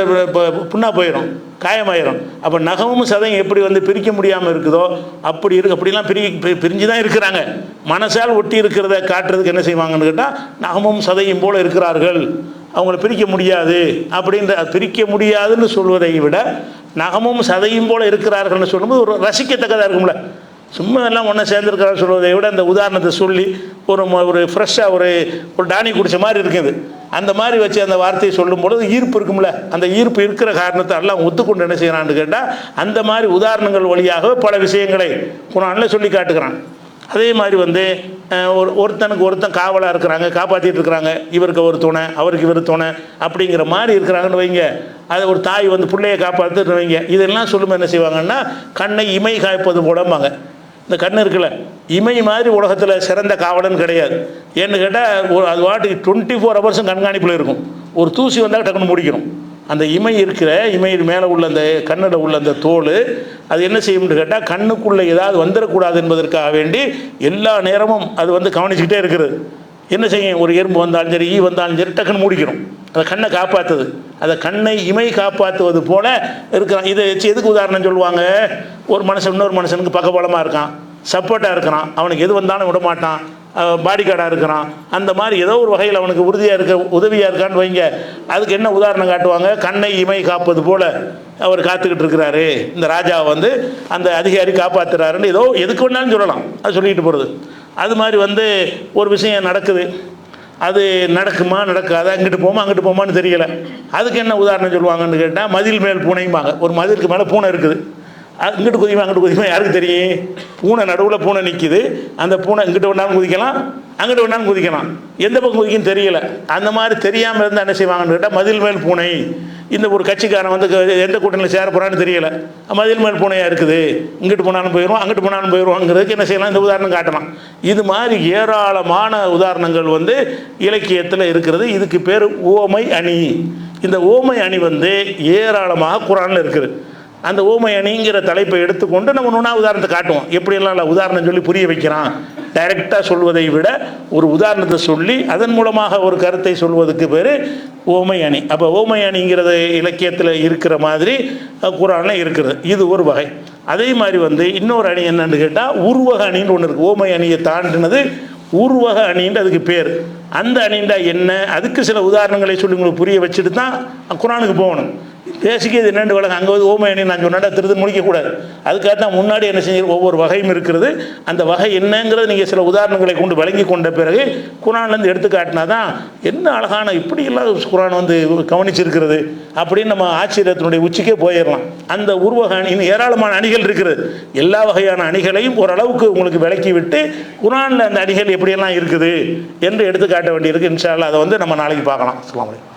புண்ணாக போயிடும், காயமாயிரும். அப்போ நகமும் சதையும் எப்படி வந்து பிரிக்க முடியாமல் இருக்குதோ அப்படிலாம் பிரிஞ்சு தான் இருக்கிறாங்க. மனசால் ஒட்டி இருக்கிறத காட்டுறதுக்கு என்ன செய்வாங்கன்னு கேட்டால், நகமும் சதையும் போல் இருக்கிறார்கள், அவங்கள பிரிக்க முடியாது அப்படின்ற, பிரிக்க முடியாதுன்னு சொல்வதை விட நகமும் சதையும் போல் இருக்கிறார்கள்னு சொல்லும்போது ஒரு ரசிக்கத்தக்கதாக இருக்கும்ல. சும்மா எல்லாம் ஒன்று சேர்ந்துருக்கிறான்னு சொல்வதை விட அந்த உதாரணத்தை சொல்லி ஒரு ஃப்ரெஷ்ஷாக ஒரு டானி குடித்த மாதிரி இருக்குது, அந்த மாதிரி வச்சு அந்த வார்த்தையை சொல்லும்பொழுது ஈர்ப்பு இருக்கும்ல. அந்த ஈர்ப்பு இருக்கிற காரணத்தை எல்லாம் ஒத்துக்கொண்டு என்ன செய்யறான்னு கேட்டால், அந்த மாதிரி உதாரணங்கள் வழியாக பல விஷயங்களை குர்ஆனில் சொல்லி காட்டுகிறான். அதே மாதிரி வந்து ஒருத்தனுக்கு ஒருத்தன் காவலாக இருக்கிறாங்க, காப்பாற்றிட்டு இருக்கிறாங்க, இவருக்கு ஒரு துணை, அவருக்கு இவர் துணை அப்படிங்கிற மாதிரி இருக்கிறாங்கன்னு வைங்க. அது ஒரு தாய் வந்து பிள்ளையை காப்பாற்றுன்னு வைங்க. இதெல்லாம் சொல்லும்போது என்ன செய்வாங்கன்னா, கண்ணை இமை காய்ப்பது போலம்பாங்க. இந்த கண் இருக்குல்ல, இமை மாதிரி உலகத்தில் சிறந்த காவலன் கிடையாது. ஏன்னு கேட்டால் அது வாட்டுக்கு 24 hours கண்காணிப்பில் இருக்கும். ஒரு தூசி வந்தால் டக்குன்னு முடிக்கணும். அந்த இமை மேலே உள்ள அந்த கண்ணில் உள்ள அந்த தோல் அது என்ன செய்யும்னு கேட்டால், கண்ணுக்குள்ளே ஏதாவது வந்துடக்கூடாது என்பதற்காக வேண்டி எல்லா நேரமும் அது வந்து கவனிச்சுக்கிட்டே இருக்கிறது. என்ன செய்யும், ஒரு எறும்பு வந்தாலும் சரி, ஈ வந்தாலும் சரி, டக்குன்னு மூடிக்கணும். அதை கண்ணை காப்பாற்றுது, அதை கண்ணை இமை காப்பாற்றுவது போல இருக்கிறான். இதை எதுக்கு உதாரணம் சொல்லுவாங்க, ஒரு மனுஷன் இன்னொரு மனுஷனுக்கு பக்கபலமாக இருக்கான், சப்போர்ட்டாக இருக்கிறான், அவனுக்கு எது வந்தாலும் விட மாட்டான், பாடி கார்டாக இருக்கிறான், அந்த மாதிரி ஏதோ ஒரு வகையில் அவனுக்கு உதவியாக இருக்கான்னு வைங்க. அதுக்கு என்ன உதாரணம் காட்டுவாங்க, கண்ணை இமை காப்பது போல் அவர் காத்துக்கிட்டு இருக்கிறாரு, இந்த ராஜாவை வந்து அந்த அதிகாரி காப்பாற்றுறாருன்னு ஏதோ எதுக்கு வேணாலும் சொல்லலாம், அது சொல்லிட்டு போகிறது. அது மாதிரி வந்து ஒரு விஷயம் நடக்குது, அது நடக்குமா நடக்காதா, அங்கிட்டு போமான்னு தெரியலை, அதுக்கு என்ன உதாரணம் சொல்லுவாங்கன்னு கேட்டால், மதில் மேல் பூனைம்பாங்க. ஒரு மதிலுக்கு மேலே பூனை இருக்குது, இங்கிட்டு குதிமா அங்கிட்டு குதிமா யாருக்கு தெரியும், பூனை நடுவில் பூனை நிற்கிது, அந்த பூனை இங்கிட்டு வேணாலும் குதிக்கலாம், அங்கிட்டு வேணாலும் குதிக்கலாம், எந்த பக்கம் குதிக்குன்னு தெரியலை. அந்த மாதிரி தெரியாமல் இருந்தால் என்ன செய்வாங்கன்னு கேட்டால், மதில் மேல் பூனை. இந்த ஒரு கட்சிக்காரன் வந்து எந்த கூட்டணியில் சேர போகிறான்னு தெரியலை, மதில் மேல் பூனையாக இருக்குது, இங்கிட்டு போனாலும் போயிடுவோம் அங்கிட்டு போனாலும் போயிடுவோங்கிறதுக்கு என்ன செய்யலாம், இந்த உதாரணம் காட்டலாம். இது மாதிரி ஏராளமான உதாரணங்கள் வந்து இலக்கியத்தில் இருக்கிறது. இதுக்கு பேர் ஓமை அணி. இந்த ஓமை அணி வந்து ஏராளமாக குர்ஆனில் இருக்குது. அந்த ஓமை அணிங்கிற தலைப்பை எடுத்துக்கொண்டு நம்ம ஒன்றா உதாரணத்தை காட்டுவோம். எப்படியெல்லாம் இல்லை உதாரணம் சொல்லி புரிய வைக்கிறான். டைரெக்டாக சொல்வதை விட ஒரு உதாரணத்தை சொல்லி அதன் மூலமாக ஒரு கருத்தை சொல்வதுக்கு பேர் ஓமை அணி. அப்போ ஓமை அணிங்கிறது இலக்கியத்தில் இருக்கிற மாதிரி குர்ஆனில் இருக்கிறது. இது ஒரு வகை. அதே மாதிரி வந்து இன்னொரு அணி என்னன்னு கேட்டால், உருவக அணின்னு ஒன்று இருக்குது. ஓமை அணியை தாண்டினது உருவக அணின்னு அதுக்கு பேர். அந்த அணிண்டா என்ன, அதுக்கு சில உதாரணங்களை சொல்லி உங்களுக்கு புரிய வச்சுட்டு தான் குர்ஆனுக்கு போகணும். பேசிக்க இது என்னென்று வழங்க அங்கே வந்து ஓமை அணி நான் சொன்னாடா திருது முடிக்கக்கூடாது. அதுக்காக தான் முன்னாடி என்ன செஞ்சு ஒவ்வொரு வகையும் இருக்கிறது. அந்த வகை என்னங்கிறது நீங்கள் சில உதாரணங்களை கொண்டு வழங்கி கொண்ட பிறகு குர்ஆன்லேருந்து எடுத்து காட்டினா தான் என்ன அழகான இப்படியெல்லாம் குர்ஆன் வந்து கவனிச்சிருக்கிறது அப்படின்னு நம்ம ஆச்சரியத்தினுடைய உச்சிக்கே போயிடலாம். அந்த உருவக அணி ஏராளமான அணிகள் இருக்கிறது. எல்லா வகையான அணிகளையும் ஓரளவுக்கு உங்களுக்கு விளக்கி விட்டு குர்ஆனில் அந்த அணிகள் எப்படியெல்லாம் இருக்குது என்று எடுத்து காட்ட வேண்டியிருக்கு. இன்ஷா அல்லாஹ் அதை வந்து நம்ம நாளைக்கு பார்க்கலாம். அஸ்ஸலாமு அலைக்கும்.